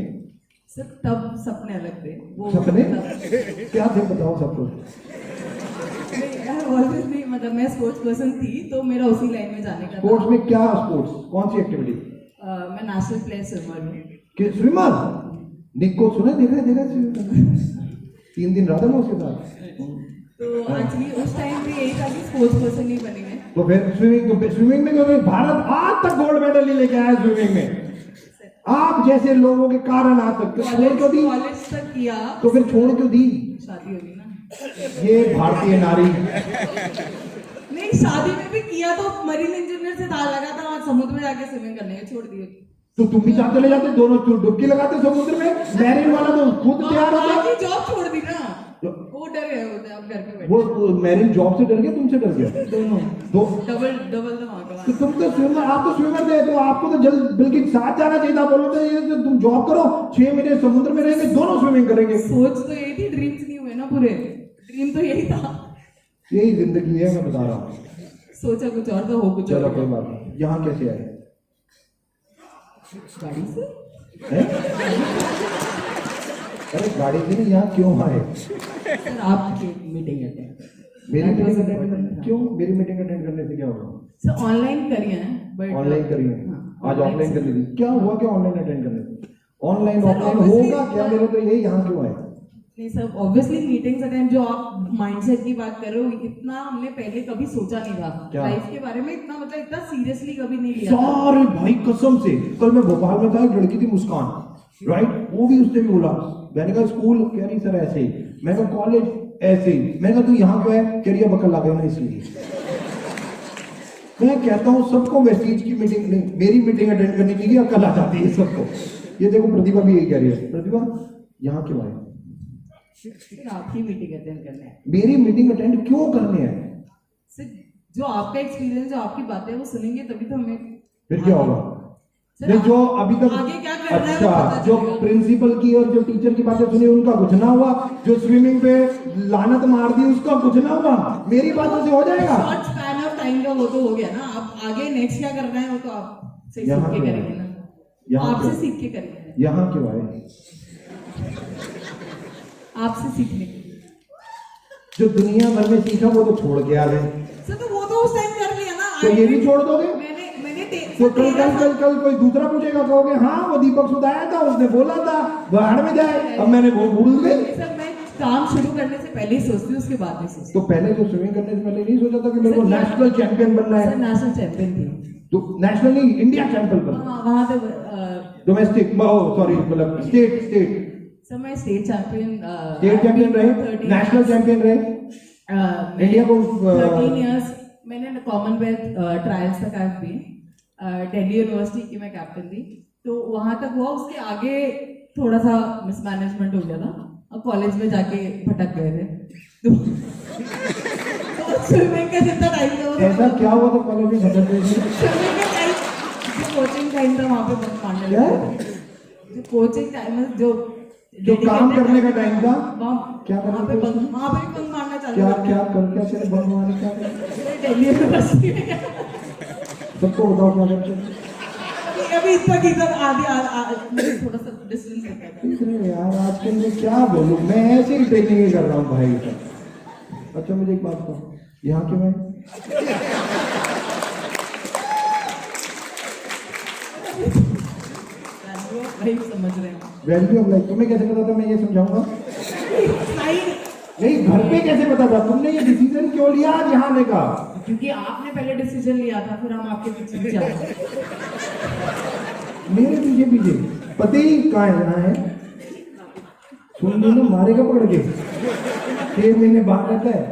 सर तब सपने अलग थे वो। सपने क्या थे बताओ सबको। ऑलवेज नहीं, मतलब मैं स्पोर्ट्स पर्सन थी तो मेरा उसी लाइन में जाने का स्पोर्ट्स में क्या, स्पोर्ट्स कौन सी एक्टिविटी? मैं नेशनल प्लेयर स्विमर हूँ। कि स्विमर? निक को सुना, देखा है 3 दिन रहा था मैं उसके साथ। तो एक्चुअली उस टाइम पे यही था कि स्पोर्ट्स पर्सन नहीं बनेंगे। तो फिर स्विमिंग में तो भारत आज तक गोल्ड मेडल नहीं लेके आया स्विमिंग में। आप जैसे लोगों के कारण आज तक छोड़ क्यों दी? कॉलेज तक किया। तो फिर छोड़ क्यों दी? शादी होगी ना। ये भारतीय नारी। नहीं, शादी में भी किया तो मरीन इंजीनियर से तार लगा था, वहाँ समुद्र में जाके स्विमिंग करने के छोड़ दिए। तो तुम भी साथ चले जाते, दोनों डुबकी लगाते समुद्र में। मैरिन वाला तो खुद तैयार होता। जॉब छोड़ दी ना, वो डर गए होते अब घर पे बैठे। वो मैरिन जॉब से डर गया, तुमसे डर गया? दोनों दो डबल डबल तो वहाँ तो तुम तो स्विमर, आप तो स्विमर थे, तो आपको तो जल्द बल्कि साथ जाना चाहिए था। बोलो तो ये तो तुम जॉब करो, 6 महीने समुद्र में रहेंगे, दोनों स्विमिंग करेंगे। सोच तो यही थी, ड्रीम्स नहीं हुए ना पूरे। ड्रीम तो यही था। यही जिंदगी है, मैं बता रहा हूँ। सोचा कुछ और तो हो कुछ चलो और। कोई बात नहीं। यहाँ कैसे आए? गाड़ी से। हैं? अरे गाड़ी से नहीं, यहाँ क्यों आए? सर आपकी मीटिंग अटेंड। मेरी मीटिंग अटेंड करने क्यों? मेरी मीटिंग अटेंड करने से क्या होगा? सर ऑनलाइन करी है, बट ऑनलाइन करिए। हाँ, आज ऑफलाइन कर ली थी, क्या हुआ? क्या ऑनलाइन अटेंड करने से? ऑनलाइन सर, ऑफलाइन obviously, होगा क्या? मेरे तो यही, यहाँ क्यों आए? नहीं सर, ऑब्वियसली मीटिंग्स अटेंड, जो आप माइंडसेट की बात कर रहे हो, इतना हमने पहले कभी सोचा नहीं था लाइफ के बारे में। इतना मतलब इतना सीरियसली कभी नहीं लिया। सारे भाई कसम से, कल मैं भोपाल में था, एक लड़की थी मुस्कान, राइट? वो भी उसने भी बोला। मैंने कहा स्कूल, कह रही सर ऐसे ही। मैंने कहा कॉलेज ऐसे ही। मैंने कहा तू यहाँ क्यों है? कह रही है बकल आ गया ना इसलिए। मैं कहता हूँ सबको वेस्टीज की मीटिंग नहीं, मेरी मीटिंग अटेंड करनी चाहिए, अकल आ जाती है सबको। ये देखो प्रतिभा भी यही कह रही है। प्रतिभा यहाँ क्यों आए? फिर आपकी मीटिंग अटेंड करना है। मेरी मीटिंग अटेंड क्यों करनी है? सर जो आपका एक्सपीरियंस, जो आपकी बातें वो सुनेंगे तभी तो हमें। फिर क्या होगा? सर, नहीं, जो अभी तक आगे क्या करना है वो अच्छा, पता जो चलेगा। प्रिंसिपल की और जो टीचर की बातें सुनी उनका कुछ ना हुआ, जो स्विमिंग पे लानत मार दी उसका कुछ ना हुआ, मेरी बातों से हो जाएगा? शॉर्ट स्पैन ऑफ टाइम का वो तो हो गया ना। आप आगे नेक्स्ट क्या करना है वो तो आप से सीख यहाँ के क्यों? करेंगे ना। यहाँ आपसे क्यों? सीख के करेंगे, यहाँ क्यों आए? आपसे सीखने के। जो दुनिया भर में सीखा वो तो छोड़ के आ गए, सर तो वो तो उस टाइम कर लिया ना। तो ये भी छोड़ दोगे? मैंने मैंने तो कल कोई दूसरा पूछेगा, कहोगे हाँ वो दीपक सुध आया था, उसने बोला था बाहर में जाए, अब मैंने वो भूल गई। सर मैं काम शुरू करने से पहले ही सोचती हूँ, उसके बाद नहीं सोचती। तो पहले जो स्विमिंग करने से पहले नहीं सोचा था कि मेरे को नेशनल चैंपियन बनना सर है? नेशनल चैंपियन थी। तो नेशनल नहीं, इंडिया चैंपियन बनना, वहाँ पे डोमेस्टिक, सॉरी मतलब स्टेट सर मैं स्टेट चैंपियन रहे, नेशनल चैंपियन रहे इंडिया को 13 इयर्स। मैंने कॉमनवेल्थ ट्रायल्स तक आए भी। दिल्ली यूनिवर्सिटी की मैं कैप्टन थी, तो वहां तक हुआ। उसके आगे थोड़ा सा मिसमैनेजमेंट हो गया था और कॉलेज में जाके भटक गए थे। तो स्विमिंग का जितना टाइम था ऐसा क्या हुआ था कॉलेज में भटक गए थे? स्विमिंग का टाइम, जो कोचिंग टाइम था वहाँ पे बंक मारने क्या? लगे। जो कोचिंग टाइम है, जो काम करने का टाइम था, क्या करना वहाँ पे था? वहाँ पे बंक मारना चालू क्या कर दिया। क्या कर क्या चले बनवाने का? दिल्ली यूनिवर्सिटी में सबको बताओ क्या करते? अभी इतना की तक आधी थोड़ा सा डिस्टेंस रखा था। इतने यार आजकल मैं क्या बोलूं, मैं ऐसे ही ट्रेनिंग कर रहा हूँ भाई का। अच्छा मुझे एक बात कहो, यहाँ क्यों मैं? वही समझ रहे हैं। वैल्यू ऑफ लाइफ तुम्हें कैसे पता था? मैं ये समझाऊंगा। नहीं, घर पे कैसे पता था? तुमने ये डिसीजन क्यों लिया आज यहाँ आने का? क्योंकि आपने पहले डिसीजन लिया था, फिर हम आपके पीछे पीछे आए। मेरे पीछे पीछे पति कहाँ है? यहाँ है, सुन ली ना, मारेगा पकड़ के। 6 महीने बाहर रहता है,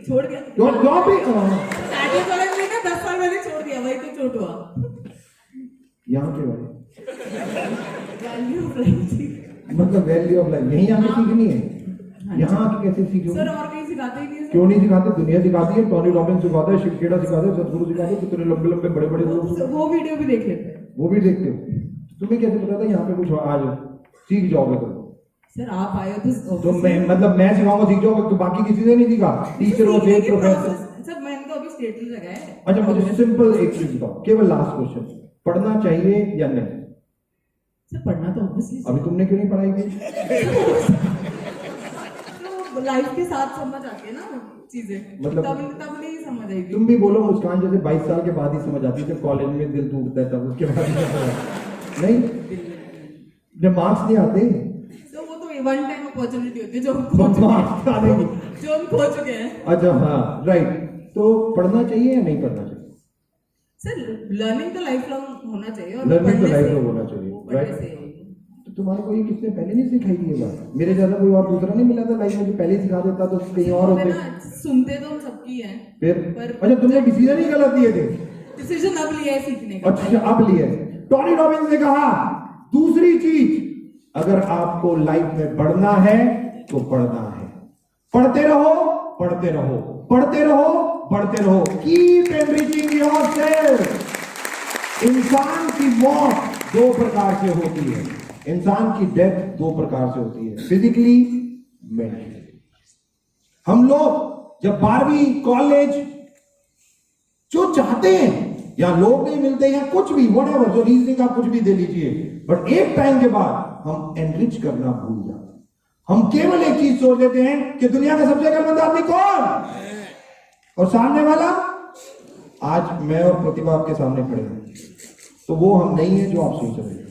छोड़ दिया। जॉब भी स्टार्टिंग वाले में ना 10 साल मैंने छोड़ दिया, वही तो चोट हुआ। यहाँ के वाले वैल्यू ऑफ लाइफ मतलब वैल्यू ऑफ लाइफ यही आके सीखनी है। हाँ यहाँ आके कैसे सीखोगे? सर, और कहीं सिखाते ही नहीं है सर। क्यों नहीं सिखाते? दुनिया सिखाती है, टॉनी रॉबिन्स सिखाता है, शिव खेड़ा सिखाते हैं, सतगुरु सिखाते हैं, कितने लंबे लंबे बड़े बड़े लोग सर, वो वीडियो भी देख लेते हैं। वो भी देखते हो। तुम्हें कैसे पता था यहाँ पे कुछ आज सीख जाओगे तुम? सर आप आए हो तो मैं मतलब मैं सिखाऊंगा सीख जाओगे, तो बाकी किसी ने नहीं सीखा? टीचर हो, जेल प्रोफेसर। सर मैंने तो अभी स्टेटस लगाया है। अच्छा मुझे सिंपल एक चीज बताओ, केवल लास्ट क्वेश्चन, पढ़ना चाहिए या नहीं? सर पढ़ना तो ऑब्वियसली अभी तुमने क्यों नहीं पढ़ाई की? तो लाइफ के साथ समझ आती है ना चीजें, मतलब- तब नहीं समझ आएगी। तुम भी बोलो मुस्कान, जैसे 22 साल के बाद ही समझ आती है, जब कॉलेज में दिल टूटता है तब उसके बाद ही समझ आती है। नहीं, जब मार्क्स नहीं आते तो वो तो वन टाइम अपॉर्चुनिटी होती है जो हम तो खो चुके मार्क्स हैं, आने की। जो हम खो चुके हैं। अच्छा हाँ राइट, तो पढ़ना चाहिए या नहीं पढ़ना चाहिए? सर लर्निंग तो लाइफ लॉन्ग होना चाहिए, और Learning तो पढ़ने life से- long होना चाहिए, वो पढ़ने right? से- तो तुम्हारे को ये किसने पहले नहीं सिखाई थी ये बात? मेरे जैसा कोई और दूसरा नहीं मिला था लाइफ में जो पहले ही सिखा देता, तो कहीं और होते होते। ना, सुनते तो हम सबकी हैं, फिर पर- अच्छा तुमने डिसीजन ही गलत दिए थे। डिसीजन अब लिया है सीखने का। अच्छा अब लिए। टॉनी रॉबिन्स ने कहा दूसरी चीज, अगर आपको लाइफ में बढ़ना है तो पढ़ना है, पढ़ते रहो पढ़ते रहो पढ़ते रहो पढ़ते रहो, कीप एनरिचिंग योरसेल्फ। इंसान की मौत दो प्रकार से होती है, इंसान की डेथ दो प्रकार से होती है, फिजिकली मेंटली। हम लोग जब 12वीं कॉलेज जो चाहते हैं, या लोग नहीं मिलते या कुछ भी व्हाटएवर, जो रीजनिंग आप कुछ भी दे लीजिए, बट एक टाइम के बाद हम एनरिच करना भूल जाते हैं। हम केवल एक चीज सोच लेते हैं कि दुनिया का सबसे अकलमंद आदमी कौन, और सामने वाला, आज मैं और प्रतिभा आपके सामने खड़े हैं, तो वो हम नहीं है जो आप सोच रहे हैं,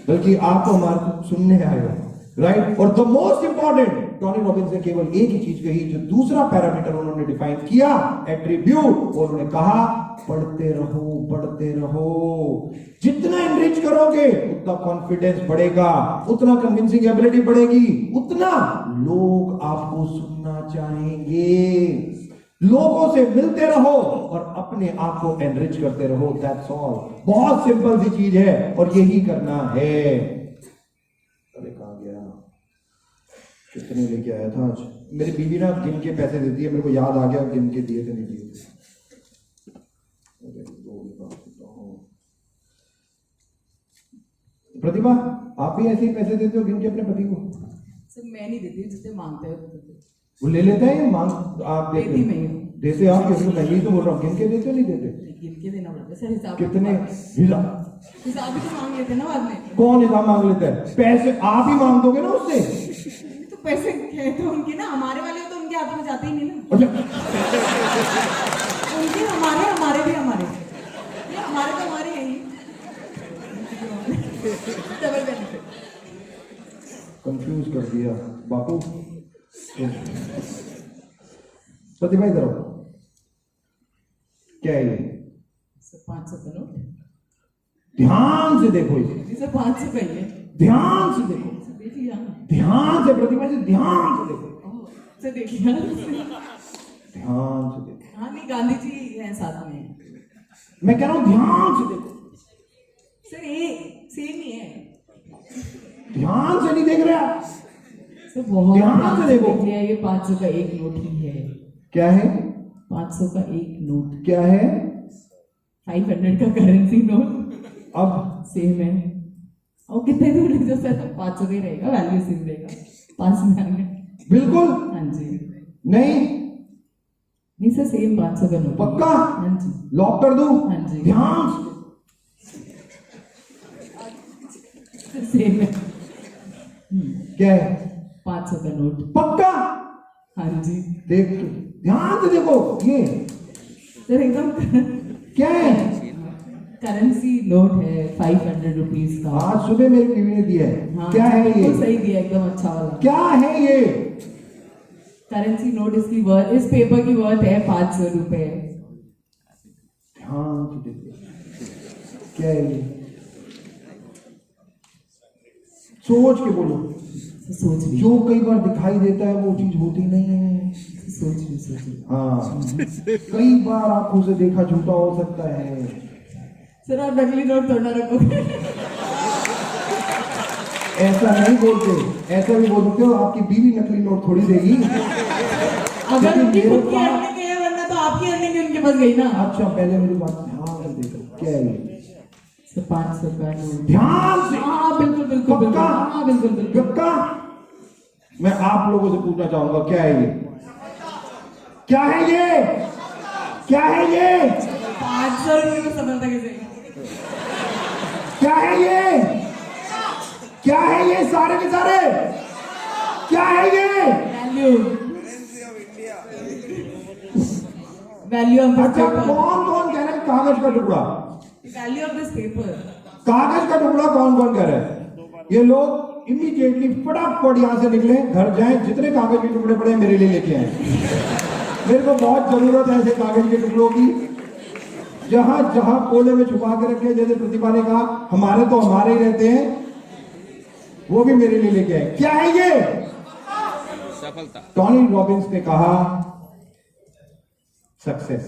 बल्कि आप तो हमारे को सुनने आए हो, राइट? और the most important, Tony Robbins ने केवल एक ही चीज कही, जो दूसरा पैरामीटर उन्होंने डिफाइन किया, एट्रीब्यूट, और उन्होंने कहा पढ़ते रहो पढ़ते रहो। जितना एनरिच करोगे उतना कॉन्फिडेंस बढ़ेगा, उतना कन्विंसिंग एबिलिटी बढ़ेगी, उतना लोग आपको सुनना चाहेंगे। लोगों से मिलते रहो और अपने आप को एनरिच करते रहो, दैट्स ऑल। बहुत सिंपल सी चीज है और यही करना है। अरे कहां गया, कितने लेके आया था आज? मेरी बीवी ना गिन के पैसे देती है, मेरे को याद आ गया गिन के दिए थे नहीं दिए थे। प्रतिभा आप भी ऐसे ही पैसे देते हो गिन के अपने पति को? सर मैं नहीं देती, जितने मांगते हो वो ले लेता है, मांग आप देते देती हो? मैं हूँ। देते आप किसी को? मैं भी तो बोल रहा हूँ, गिन के देते हो नहीं देते? गिन के देना पड़ता है सर, हिसाब कितने हिसाब भी तो मांग लेते हैं ना बाद में। कौन हिसाब मांग लेता है? पैसे आप ही मांग दोगे ना उससे? तो पैसे है तो उनके ना, हमारे वाले हो तो उनके हाथ में जाते ही नहीं ना। अच्छा उनके हमारे, हमारे भी हमारे, ये हमारे तो हमारे यही डबल बेनिफिट। कंफ्यूज कर दिया बापू। प्रतिभा इधर आओ, क्या है ये? सर 500 का नोट, ध्यान से देखो इसे, सर 500 का ही है। ध्यान से देखो, सर देख लिया, ध्यान से, प्रतिभा से ध्यान से देखो, सर देख लिया। ध्यान से देखो। हाँ नहीं, गांधी जी हैं साथ में। मैं कह रहा हूं ध्यान से देखो, सर ये सेम ही है। ध्यान से नहीं देख रहे आप? सर बहुत ध्यान से देखो। देख लिया, ये 500 का एक नोट ही है। क्या है? 500 का एक नोट, क्या है? 500 का करेंसी नोट अब सेम है। और कितने दूर है सर? 500 का ही रहेगा, वैल्यू सेम रहेगा, पास में आएंगे। बिल्कुल हाँ जी, नहीं, नहीं सर सेम 500 का नोट। पक्का? हाँ जी, लॉक कर दूं? हाँ जी। ध्यान से सेम है। क्या है? 500 का नोट, पक्का? हाँ जी देख तो, ध्यान से देखो, ये सर एकदम क्या है? करेंसी नोट है 500 रुपीज का। आज सुबह मेरी बीवी ने दिया है। हाँ, क्या है बिल्कुल ये? सही दिया, एकदम अच्छा वाला। क्या है ये? करेंसी नोट, इसकी वर्थ, इस पेपर की वर्थ है 500 रुपए। ध्यान से देखो, क्या है ये? सोच के बोलो। सोच ली, जो कई बार दिखाई देता है वो चीज होती नहीं है। सोचिए हाँ, कई बार आंखों से देखा झूठा हो सकता है। सर आप नकली नोट थोड़ा रखोगे। ऐसा नहीं बोलते, ऐसा भी बोल सकते हो आपकी बीवी नकली नोट थोड़ी देगी। अगर उनकी मेरे खुद की अर्निंग है वरना तो आपकी अर्निंग ही उनके पास गई ना। अच्छा पहले मेरी बात ध्यान से देखो, क्या है ये? सर 500 का नोट। ध्यान से। हाँ बिल्कुल बिल्कुल बिल्कुल, पक्का? हाँ बिल्कुल बिल्कुल। पक्का? मैं आप लोगों से पूछना चाहूंगा, क्या है ये? क्या है ये? क्या है ये? 500 रुपये में सफलता कैसे? क्या है ये? क्या है ये सारे के सारे? क्या है ये? वैल्यू ऑफ दिस अच्छा पेपर। कौन कौन कह रहा है कागज का टुकड़ा? Value of this paper. कागज का टुकड़ा कौन कौन कह रहा है? ये लोग इमीडिएटली फटाफट यहां से निकले, घर जाएं, जितने कागज के टुकड़े पड़े मेरे लिए लेके आए। मेरे को बहुत जरूरत है ऐसे कागज के टुकड़ों की, जहां जहां कोने में छुपा के रखे। जैसे प्रतिभा ने कहा हमारे तो हमारे ही रहते हैं, वो भी मेरे लिए लेके आए। क्या है ये? सफलता। टोनी रॉबिन्स ने कहा सक्सेस।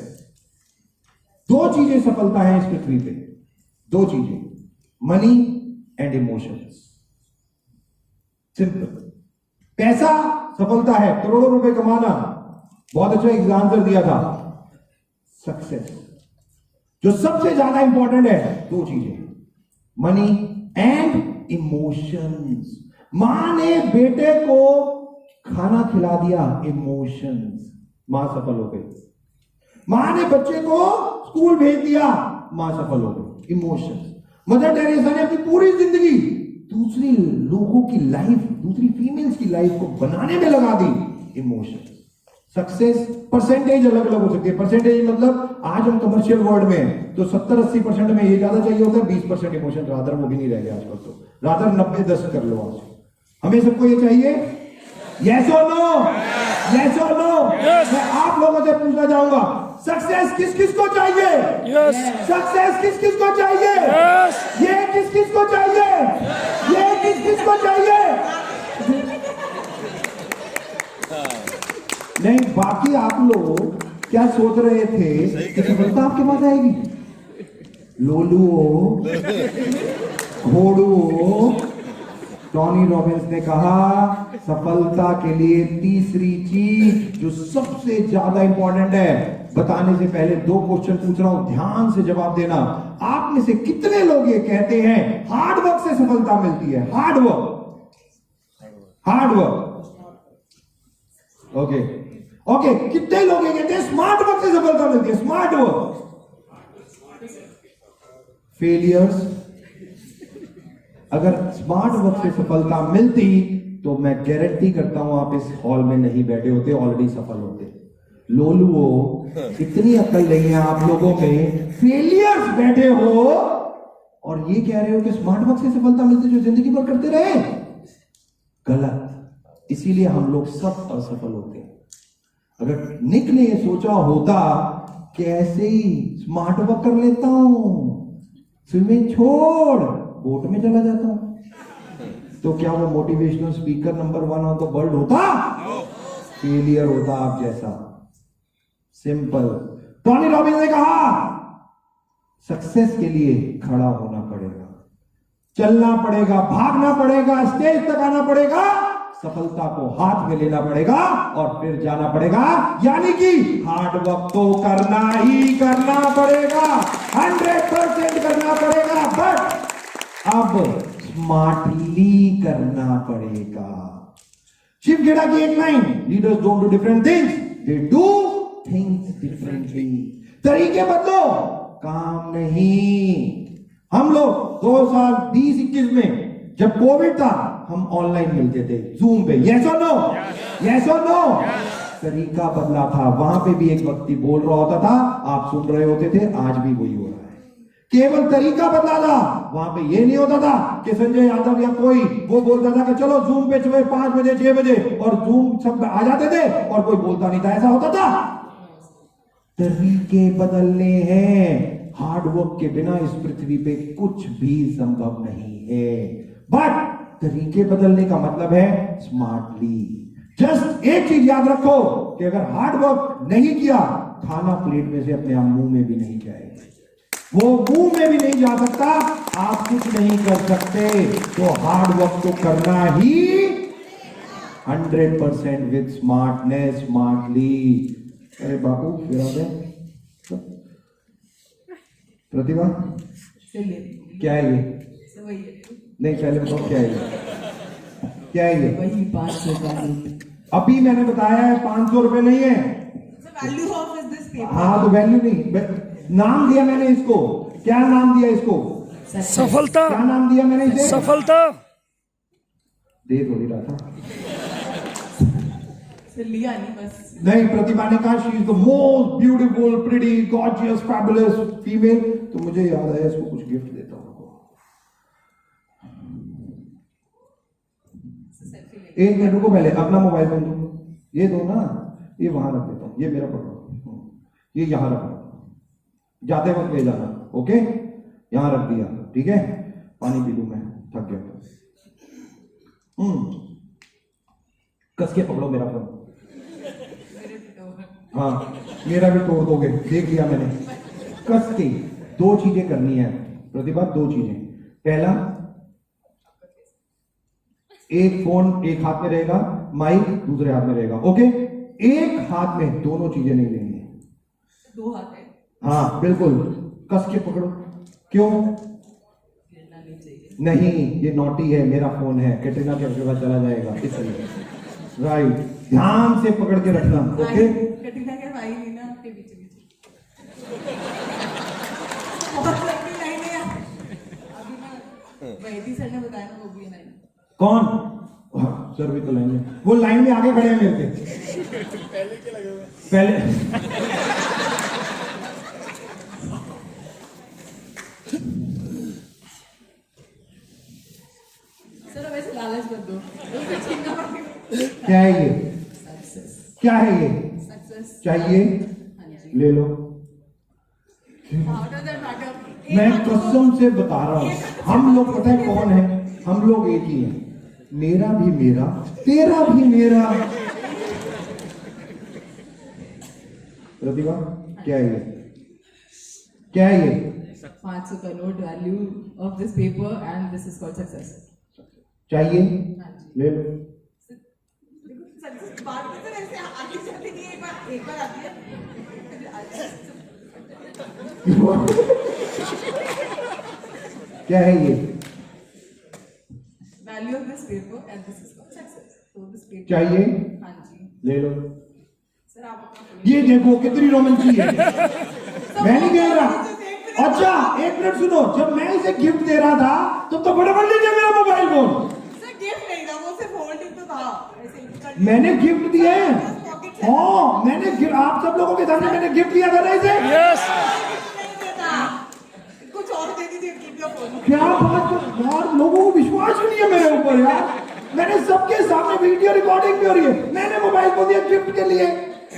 दो चीजें सफलता है इस पृथ्वी पे, दो चीजें, मनी एंड इमोशंस। सिंपल। पैसा सफलता है, करोड़ों रुपए कमाना, बहुत अच्छा एग्जाम्पल दिया था। सक्सेस जो सबसे ज्यादा इंपॉर्टेंट है, दो चीजें, मनी एंड इमोशंस। मां ने बेटे को खाना खिला दिया, इमोशंस, मां सफल हो गई। मां ने बच्चे को स्कूल भेज दिया, मां सफल हो गई, इमोशंस। मदर टेरेसा ने अपनी पूरी जिंदगी दूसरी लोगों की लाइफ, दूसरी फीमेल्स की लाइफ को बनाने में लगा दी, इमोशंस। सक्सेस परसेंटेज अलग अलग हो सकती है। परसेंटेज मतलब आज हम कमर्शियल वर्ल्ड में हैं, तो 70-80% में ये ज्यादा चाहिए होता है, 20% इमोशन, रादर वो भी नहीं रह गया आजकल, तो रादर 90-10 कर लो आज। हमें सबको ये चाहिए, यस और नो, यस और नो। मैं आप लोगों से पूछना चाहूंगा, सक्सेस किस किस को चाहिए? यस सक्सेस किस किस को चाहिए? यस ये किस किस को चाहिए? ये किस किस को चाहिए? नहीं, बाकी आप लोग क्या सोच रहे थे कि सफलता आपके पास आएगी? लोलुओ, घोड़ुओ। टोनी रॉबिन्स ने कहा सफलता के लिए तीसरी चीज जो सबसे ज्यादा इंपॉर्टेंट है, बताने से पहले दो क्वेश्चन पूछ रहा हूं, ध्यान से जवाब देना। आप में से कितने लोग ये कहते हैं हार्ड वर्क से सफलता मिलती है? Hard work, hard work. Okay okay, कितने लोग ये कहते हैं स्मार्ट वर्क से सफलता मिलती है? Smart work. फेलियर्स, अगर स्मार्ट वर्क से सफलता मिलती तो मैं गारंटी करता हूं आप इस हॉल में नहीं बैठे होते, ऑलरेडी सफल होते। लोलुओ, इतनी अकल नहीं है आप लोगों में, फेलियर्स बैठे हो और ये कह रहे हो कि स्मार्ट वर्क से सफलता मिलती जो जिंदगी भर करते रहे। गलत। इसीलिए हम लोग सब असफल होते हैं। अगर निक ने ये सोचा होता कि ऐसे ही स्मार्ट वर्क कर लेता हूं, स्विमिंग छोड़ बोट में चला जाता हूं, तो क्या वो motivational speaker number 1 on the world होता? फेलियर होता आप जैसा। सिंपल। टोनी रॉबिन्स ने कहा सक्सेस के लिए खड़ा होना पड़ेगा, चलना पड़ेगा, भागना पड़ेगा, स्टेज तक आना पड़ेगा, सफलता को हाथ में लेना पड़ेगा और फिर जाना पड़ेगा। यानी कि हार्ड वर्क तो करना ही करना पड़ेगा, 100% करना पड़ेगा, बट अब स्मार्टली करना पड़ेगा। शिव खेड़ा की एक line, leaders don't do different things, they do things differently. तरीके बदलो, काम नहीं। हम लोग 2020-21 में जब कोविड था, हम ऑनलाइन मिलते थे जूम पे, यस और नो, यस और नो। तरीका बदला था, वहां पे भी एक व्यक्ति बोल रहा होता था, आप सुन रहे होते थे, आज भी वही हो रहा है। केवल तरीका बदला था, वहां पे ये नहीं होता था कि संजय यादव या कोई वो बोलता था कि चलो जूम पे सुबह 5 बजे 6 बजे, और जूम सब आ जाते थे और कोई बोलता नहीं था। ऐसा होता था? तरीके बदलने हैं। हार्ड वर्क के बिना इस पृथ्वी पे कुछ भी संभव नहीं है, बट तरीके बदलने का मतलब है स्मार्टली। जस्ट एक चीज याद रखो कि अगर हार्ड वर्क नहीं किया, खाना प्लेट में से अपने आप मुंह में भी नहीं जाएगा, वो मुंह में भी नहीं जा सकता, आप कुछ नहीं कर सकते। तो हार्ड वर्क तो करना ही 100% विद स्मार्टनेस, स्मार्टली। अरे बाबू फिर आ गए प्रतिभा, चलिए क्या है ये? सर वही है, नहीं पहले बताओ क्या है ये? क्या है ये? वही 500 का नोट। अभी मैंने बताया है 500 रुपए नहीं है। Sir value of is this paper. हाँ तो वैल्यू नहीं, नाम दिया मैंने इसको। क्या नाम दिया इसको? सफलता। क्या नाम दिया मैंने इसे? सफलता। दे थोड़ी रहा था। सर लिया नहीं बस। नहीं, प्रतिभा ने कहा she is the most beautiful, pretty, gorgeous, fabulous female. तो मुझे याद आया इसको कुछ गिफ्ट देता हूँ। एक मिनट रुको, पहले अपना मोबाइल फोन दो, ये दो ना, ये वहां रख देता हूँ, ये मेरा पकड़ो, ये यहां रखो, जाते वक्त ले जाना, ओके? यहां रख दिया, ठीक है? पानी पी लूं, मैं थक गया। कस के पकड़ो मेरा फोन। हाँ, मेरा भी तोड़ दोगे, देख लिया मैंने। कस के 2 चीजें करनी है प्रतिभा, 2 चीजें। पहला, एक फोन एक हाथ में रहेगा, माइक दूसरे हाथ में रहेगा, ओके? एक हाथ में दोनों चीजें नहीं लेनी है। 2 हाथ है। हाँ बिल्कुल, कस के पकड़ो। क्यों? नहीं, ये नोटी है, मेरा फोन है, कैटरीना के पास चला जाएगा, इसलिए। राइट, ध्यान से पकड़ के रखना, ओके? कटिंगा के भाई नहीं ना आपके बीच बहुत लंबी लाइन है अभी ना, वैदी सर ने बताया ना, वो भी लाइन। कौन? हाँ, सर भी तो लाइन में, वो लाइन में आगे खड़े हैं मेरे से। पहले के लगे हुए पहले। सर वैसे लालच मत दो, छीनना पड़ेगा। क्या है ये? सक्सेस। क्या है ये? सक्सेस चाहिए? हाँ जी। ले लो। How does that matter? मैं कसम से बता रहा हूं, हम लोग पता है कौन है? हम लोग एक ही हैं। मेरा भी मेरा, तेरा भी मेरा। प्रतिभा, क्या है ये? क्या है ये? 500 का note, value of this paper and this is called success. चाहिए? हाँ जी। ले लो। सक्सेस बात में तो वैसे आगे जाती नहीं, एक बार आती है। क्या है ये? Value of this paper and this is called success. तो दिस पेपर चाहिए? हाँ जी। ले लो। सर आप अपना ये देखो कितनी रोमांची है। मैं नहीं कह रहा। अच्छा एक मिनट सुनो, जब मैं इसे गिफ्ट दे रहा था तो फटाफट लीजिए मेरा मोबाइल फोन। सर गिफ्ट नहीं था, वो सिर्फ होल्डिंग तो था, ऐसे ही। मैंने गिफ्ट दिया है। हाँ मैंने आप सब लोगों के सामने मैंने गिफ्ट दिया था ना इसे। यस। कुछ और दे दीजिए, कीप योर फोन। क्या बात कर यार, लोगों को विश्वास ही नहीं है मेरे ऊपर यार। मैंने सबके सामने वीडियो रिकॉर्डिंग भी हो रही है, मैंने मोबाइल फोन दिया गिफ्ट के लिए,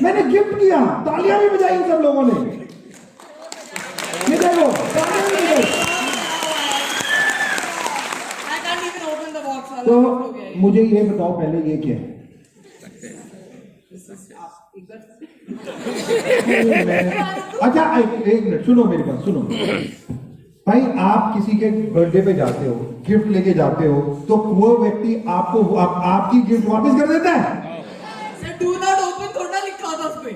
मैंने गिफ्ट किया, तालियां भी बजाई सब लोगों ने। ये देखो तालियां भी बजाई। I can't even open the box वाला तो gift हो गया ये। मुझे ये बताओ पहले ये क्या है? आप एक बार अच्छा एक मिनट सुनो, मेरी बात सुनो भाई। आप किसी के बर्थडे पे जाते हो, गिफ्ट लेके जाते हो, तो वो व्यक्ति आपको आपकी गिफ्ट वापस कर देता है? सर डू नॉट ओपन थोड़ा लिखा होता उस पे,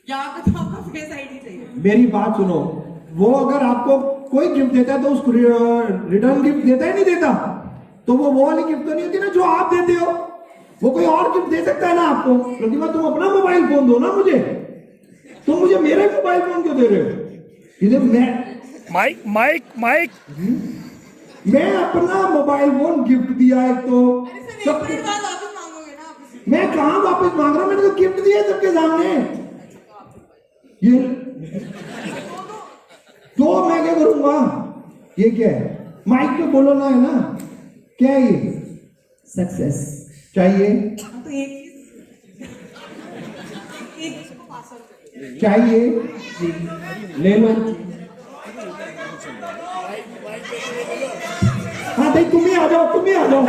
यहाँ पे तो आपका फेस आईडी चाहिए। मेरी बात सुनो, वो अगर आपको कोई गिफ्ट देता है तो उसको रिटर्न गिफ्ट देता है नहीं देता? तो वो वाली गिफ्ट तो नहीं होती ना जो आप देते हो, वो कोई और गिफ्ट दे सकता है ना आपको। प्रतिभा तुम अपना मोबाइल फोन दो ना मुझे, तुम मुझे मेरा मोबाइल फोन क्यों दे रहे हो? इधर माइक माइक माइक। मैं अपना मोबाइल फोन गिफ्ट दिया है तो अरे सर एक मिनट बाद वापस मांगोगे ना आप? मैं कहां वापस मांग रहा हूं, मैंने तो गिफ्ट दिया है सबके सामने। ये तो मैं क्या करूंगा? ये क्या है? माइक पे बोलो ना, है ना? क्या है ये? सक्सेस चाहिए? हम तो एक को पास आउट चाहिए? ले लो। हाँ भाई तुम ही आ जाओ, तुम ही आ जाओ।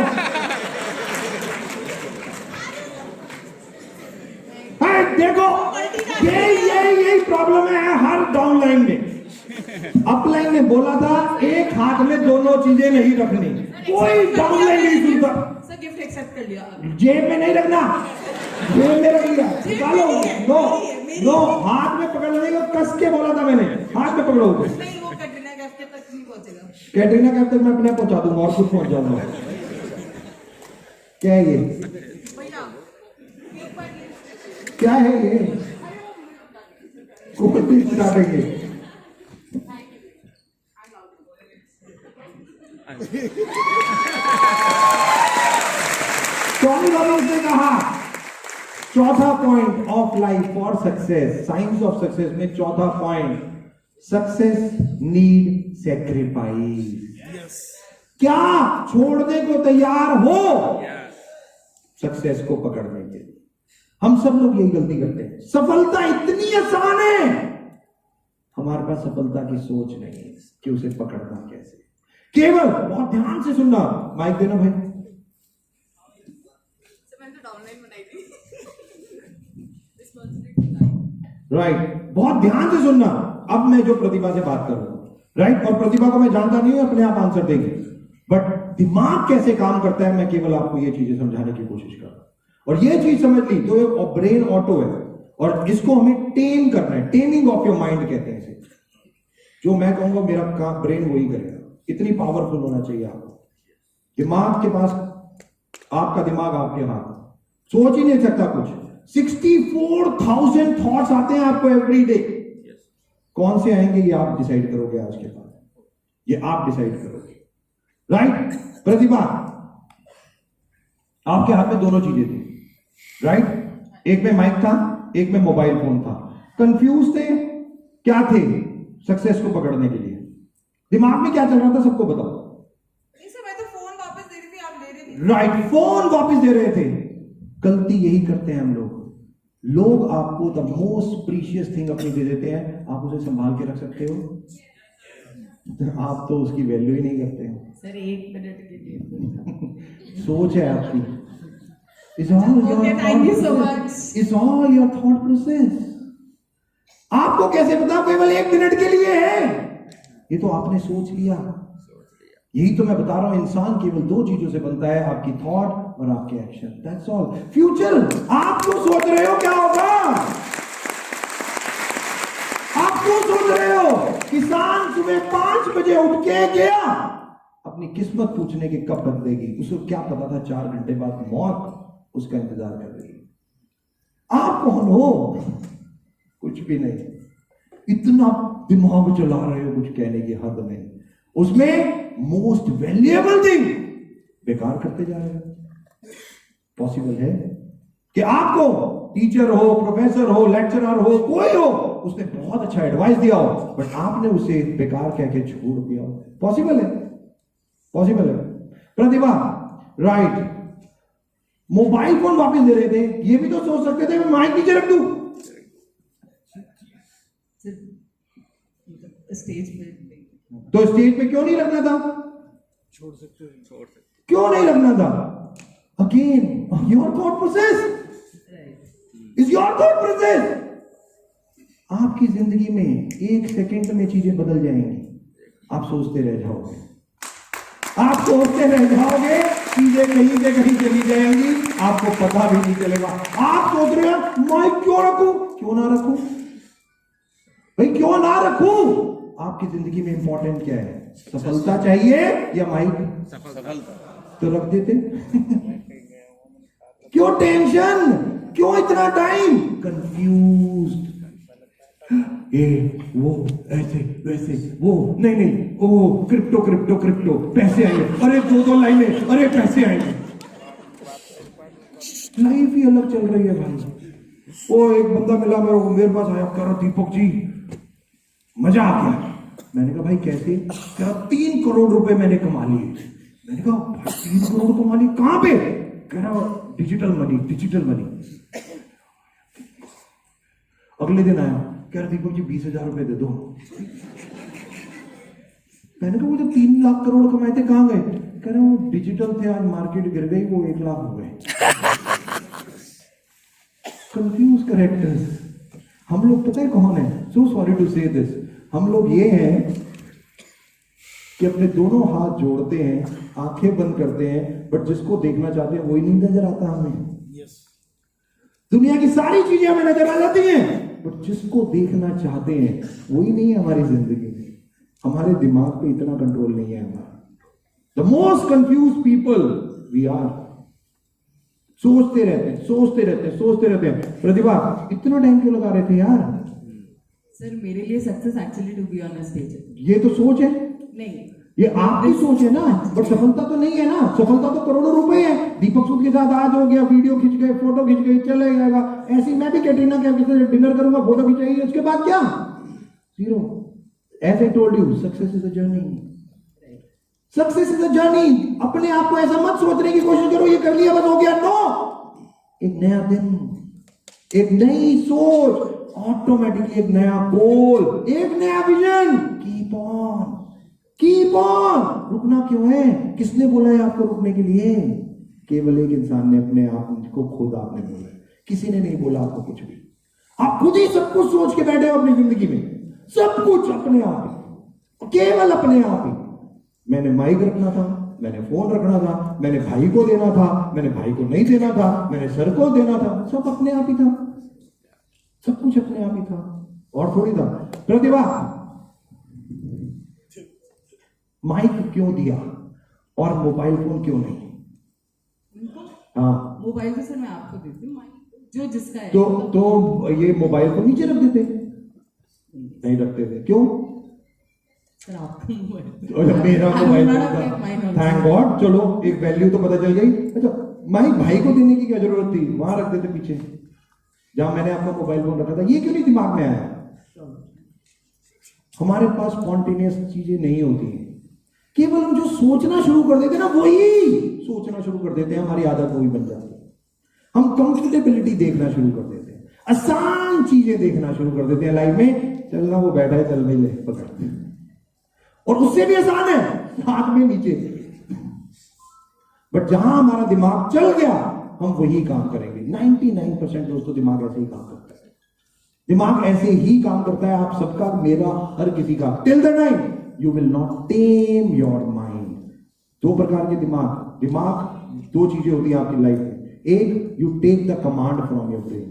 देखो यही प्रॉब्लम है हर डाउनलाइन में। अपलाइन ने बोला था एक हाथ में दोनों चीजें नहीं रखनी, कोई डाउनलाइन नहीं सुनता। सर गिफ्ट एक्सेप्ट कर लिया। जेब में नहीं रखना, जेब में रख लिया, निकालो। नो नो, हाथ में पकड़ने को कस के बोला था मैंने, हाथ में पकड़ो। नहीं, वो कैटरीना कैफ के तक नहीं पहुंचेगा। कैटरीना कैफ तक मैं अपने पहुंचा दूंगा और खुद पहुंच जाऊंगा। क्या है ये? क्या है ये? कोई भी स्टार्टिंग है। टॉनी रॉबिन्स ने कहा चौथा point of life for success, science of success में चौथा पॉइंट, सक्सेस नीड सेक्रीफाइस। क्या छोड़ने को तैयार हो सक्सेस को पकड़ने के लिए? हम सब लोग यही गलती करते हैं। सफलता इतनी आसान है, हमारे पास सफलता की सोच नहीं है कि उसे पकड़ना कैसे। केवल बहुत ध्यान से सुनना, माइक देना भाई। राइट, बहुत ध्यान से सुनना। अब मैं जो प्रतिभा से बात कर रहा हूं, राइट, और प्रतिभा को मैं जानता नहीं हूं, अपने आप आंसर देंगे, बट दिमाग कैसे काम करता है मैं केवल आपको ये चीजें समझाने की कोशिश कर रहा हूं। और ये चीज समझ ली तो ये ब्रेन ऑटो है, और इसको हमें टेम करना है। टेमिंग ऑफ योर माइंड कहते हैं इसे। जो मैं कहूंगा मेरा काम ब्रेन वही करेगा। इतनी पावरफुल होना चाहिए आपको। दिमाग के पास, आपका दिमाग आपके हाथ, सोच ही नहीं सकता कुछ। 64,000 थॉट्स आते हैं आपको एवरी डे। कौन से आएंगे ये आप डिसाइड करोगे आज के बाद, ये आप डिसाइड करोगे। राइट, प्रतिभा आपके हाथ में दोनों चीजें थी, राइट, एक में माइक था, एक में मोबाइल फोन था। कंफ्यूज थे, क्या थे सक्सेस को पकड़ने के लिए? दिमाग में क्या चल रहा था सबको बताओ। मैं तो फोन वापस दे रही थी, आप ले रहे थे। राइट, फोन वापस दे रहे थे। गलती यही करते हैं हम लोग। लोग आपको द मोस्ट प्रीशियस थिंग अपनी दे देते हैं, आप उसे संभाल के रख सकते हो? आप तो उसकी वैल्यू ही नहीं करते हैं। सर 1 मिनट के लिए सोच है आपकी। It's all your Okay, thank you so much. It's all your thought process. आपको कैसे पता केवल 1 मिनट के लिए है? ये तो आपने सोच लिया। यही तो मैं बता रहा हूं, इंसान केवल 2 चीजों से बनता है, आपकी थॉट और आपके एक्शन। That's all. फ्यूचर आप क्यों सोच रहे हो क्या होगा? आप क्यों सोच रहे हो? किसान सुबह 5 बजे उठ के गया, अपनी किस्मत पूछने की कब बदलेगी, उसको क्या पता था 4 घंटे बाद मौत उसका इंतजार कर रही है। आप कौन हो? कुछ भी नहीं। इतना दिमाग चला रहे हो कुछ कहने की हद नहीं। उसमें मोस्ट वैल्यूएबल थिंग बेकार करते जा रहे हो। पॉसिबल है कि आपको टीचर हो, प्रोफेसर हो, लेक्चरर हो, कोई हो, उसने बहुत अच्छा एडवाइस दिया हो, बट आपने उसे बेकार कह के छोड़ दिया हो? पॉसिबल है, पॉसिबल है। प्रतिभा, राइट, मोबाइल फोन वापस दे रहे थे, ये भी तो सोच सकते थे मैं माइक नीचे रख दूं। स्टेज पे तो स्टेज पे क्यों नहीं रखना था? छोड़ सकते क्यों नहीं रखना था? Again your thought process is your thought process. आपकी जिंदगी में 1 सेकंड में चीजें बदल जाएंगी। आप सोचते रह जाओगे, आप सोचते रह जाओगे, चीजें कहीं से कहीं चली जाएंगी, आपको पता भी नहीं चलेगा। आप सोच रहे हो माइक क्यों रखूं, क्यों ना रखूं भाई, क्यों ना रखूं? आपकी जिंदगी में इंपॉर्टेंट क्या है? सफलता चाहिए या माइक? सफलता। तो रख देते। क्यों टेंशन, क्यों इतना टाइम? कंफ्यूज्ड, ये वो ऐसे वैसे, वो नहीं नहीं, ओ क्रिप्टो क्रिप्टो क्रिप्टो, पैसे आएंगे, अरे 2 लाइनें, अरे पैसे आएंगे। लाइफ ही अलग चल रही है भाई। वो एक बंदा मिला मेरे पास आया, कह रहा दीपक जी मजा आ गया। मैंने कहा भाई कैसे? कह रहा 3 करोड़ रुपए मैंने कमा लिए। मैंने कहा भाई 3 करोड़ कमा लिए, कहां पे? कह रहा डिजिटल मनी, डिजिटल मनी। अगले दिन आया, कह रहा दीपक जी 20,000 रुपए दे दो। मैंने कहा वो जब 3 लाख करोड़ कमाए थे कहां गए? कह रहा वो डिजिटल थे, आज मार्केट गिर गई, वो 1 लाख हो गए। Confuse characters. हम लोग पता है कौन है? सो सॉरी टू से दिस, हम लोग ये हैं कि अपने दोनों हाथ जोड़ते हैं, आंखें बंद करते हैं, बट जिसको देखना चाहते हैं वही नहीं नजर आता हमें। दुनिया की सारी चीजें हमें नजर आ जाती हैं, बट जिसको देखना चाहते हैं वही नहीं है हमारी जिंदगी में। हमारे दिमाग पे इतना कंट्रोल नहीं है हमारा। The most confuse people we are. सोचते रहते हैं, सोचते रहते हैं, सोचते रहते हैं। प्रतिभा, इतना टाइम क्यों लगा रहे थे यार? सर मेरे लिए success actually to be on a stage है। ये तो सोच है, नहीं, ये आपकी सोच है ना, बट सफलता तो नहीं है ना। सफलता तो करोड़ों रुपए है। दीपक सूद के साथ आज हो गया, वीडियो खींच गए, फोटो खींच गए, चले जाएगा। ऐसी मैं भी कैटरीना कैफ के साथ डिनर करूंगा, फोटो खिंचाएगी, उसके बाद क्या? Zero. As I told you, success is a journey. Success is a journey. अपने आप को ऐसा मत सोचने की कोशिश करो ये कर लिया बस हो गया। नो, एक नया दिन, एक नई सोच, ऑटोमेटिकली एक नया गोल, एक नया vision. Keep on, keep on. रुकना क्यों है? किसने बोला है आपको रुकने के लिए? केवल एक इंसान ने अपने आप को, खुद आपने बोला है, किसी ने नहीं बोला आपको कुछ भी। आप खुद ही सब कुछ सोच के बैठे हो अपनी जिंदगी में, सब कुछ अपने आप ही, केवल अपने आप ही। मैंने माइक रखना था, मैंने फोन रखना था, मैंने भाई को देना था, मैंने भाई को नहीं देना था, मैंने सर को देना था, सब अपने आप ही था, सब कुछ अपने आप ही था, और थोड़ी था। प्रतिभा, माइक क्यों दिया और मोबाइल फोन क्यों नहीं? हाँ, मोबाइल तो सर मैं आपको देती हूँ, जो जिसका है। तो ये मोबाइल को नीचे रख देते? नहीं रखते थे, क्यों? सर आपका मोबाइल, और मेरा मोबाइल था, थैंक गॉड। चलो एक वैल्यू तो पता चल गई। अच्छा, माइक भाई को देने की क्या जरूरत थी? वहां रख देते पीछे, जहां मैंने आपका मोबाइल फोन रखा था। ये क्यों नहीं दिमाग में आया? हमारे पास स्पॉन्टेनियस चीजें नहीं होती हैं। केवल हम जो सोचना शुरू कर देते हैं ना, वही सोचना शुरू कर देते हैं, हमारी आदत वही बन जाती है। हम कंफर्टेबिलिटी देखना शुरू कर देते हैं, आसान चीजें देखना शुरू कर देते हैं लाइफ में। चलना, वो बैठा है, चल भाई ले पकड़, और उससे भी आसान है हाथ में नीचे। बट जहां हमारा दिमाग चल गया, हम वही काम करेंगे। 99% दोस्तों दिमाग ऐसे ही काम करता है। दिमाग ऐसे ही काम करता है, आप सबका, मेरा, हर किसी का। Till the time you will not time your mind. दो प्रकार के दिमाग, दो चीजें होती हैं आपकी लाइफ में। एक, you take the command from your brain.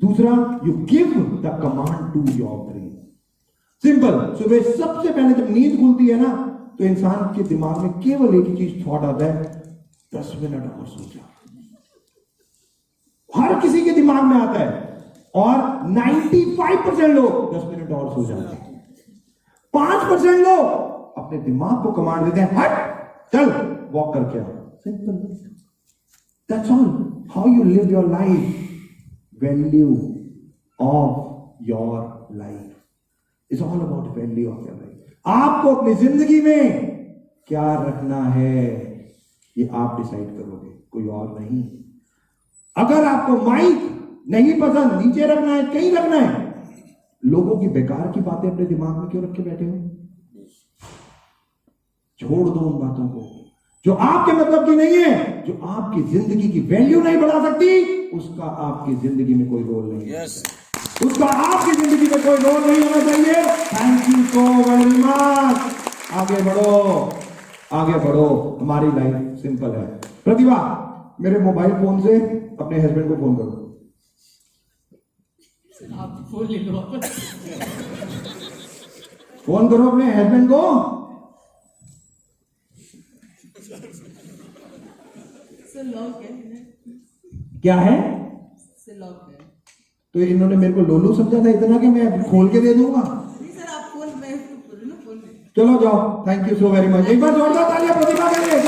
दूसरा, you give the command to your brain. Simple. सुबह सबसे पहले जब नींद खुलती है ना, तो इंसान के दिमाग में केवल एक ही चीज थॉट आता है, 10 मिनट और सो जा। हर किसी के दिमाग में आता है, और 95% लोग 10 मिनट और सो जाते हैं। 5% लोग अपने दिमाग को कमांड देते हैं, हट चल वॉक करके आओ। Simple. That's all. How you live your life, value of your life is all about value of your life. आपको अपनी जिंदगी में क्या रखना है, ये आप डिसाइड करोगे, कोई और नहीं। अगर आपको माइक नहीं पसंद, नीचे रखना है, कहीं रखना है, लोगों की बेकार की बातें अपने दिमाग में क्यों रख के बैठे हो? छोड़ दो उन बातों को जो आपके मतलब की नहीं है, जो आपकी जिंदगी की वैल्यू नहीं बढ़ा सकती। उसका आपकी जिंदगी में कोई रोल नहीं है। उसका आपकी जिंदगी में कोई रोल नहीं होना चाहिए। Thank you so very much. आगे बढ़ो, आगे बढ़ो। हमारी लाइफ सिंपल है। प्रतिभा, मेरे मोबाइल फोन से अपने हस्बैंड को फोन करो। आप फोन ले लो। फोन करो अपने हस्बैंड को। सर लॉक है। क्या है? सर लॉक है। तो इन्होंने मेरे को लोलू समझा था इतना कि मैं खोल के दे दूंगा। नहीं सर, आप फोन, मैं फोन। चलो जाओ। Thank you so very much. एक बार जोरदार तालियां प्रतिभा के लिए।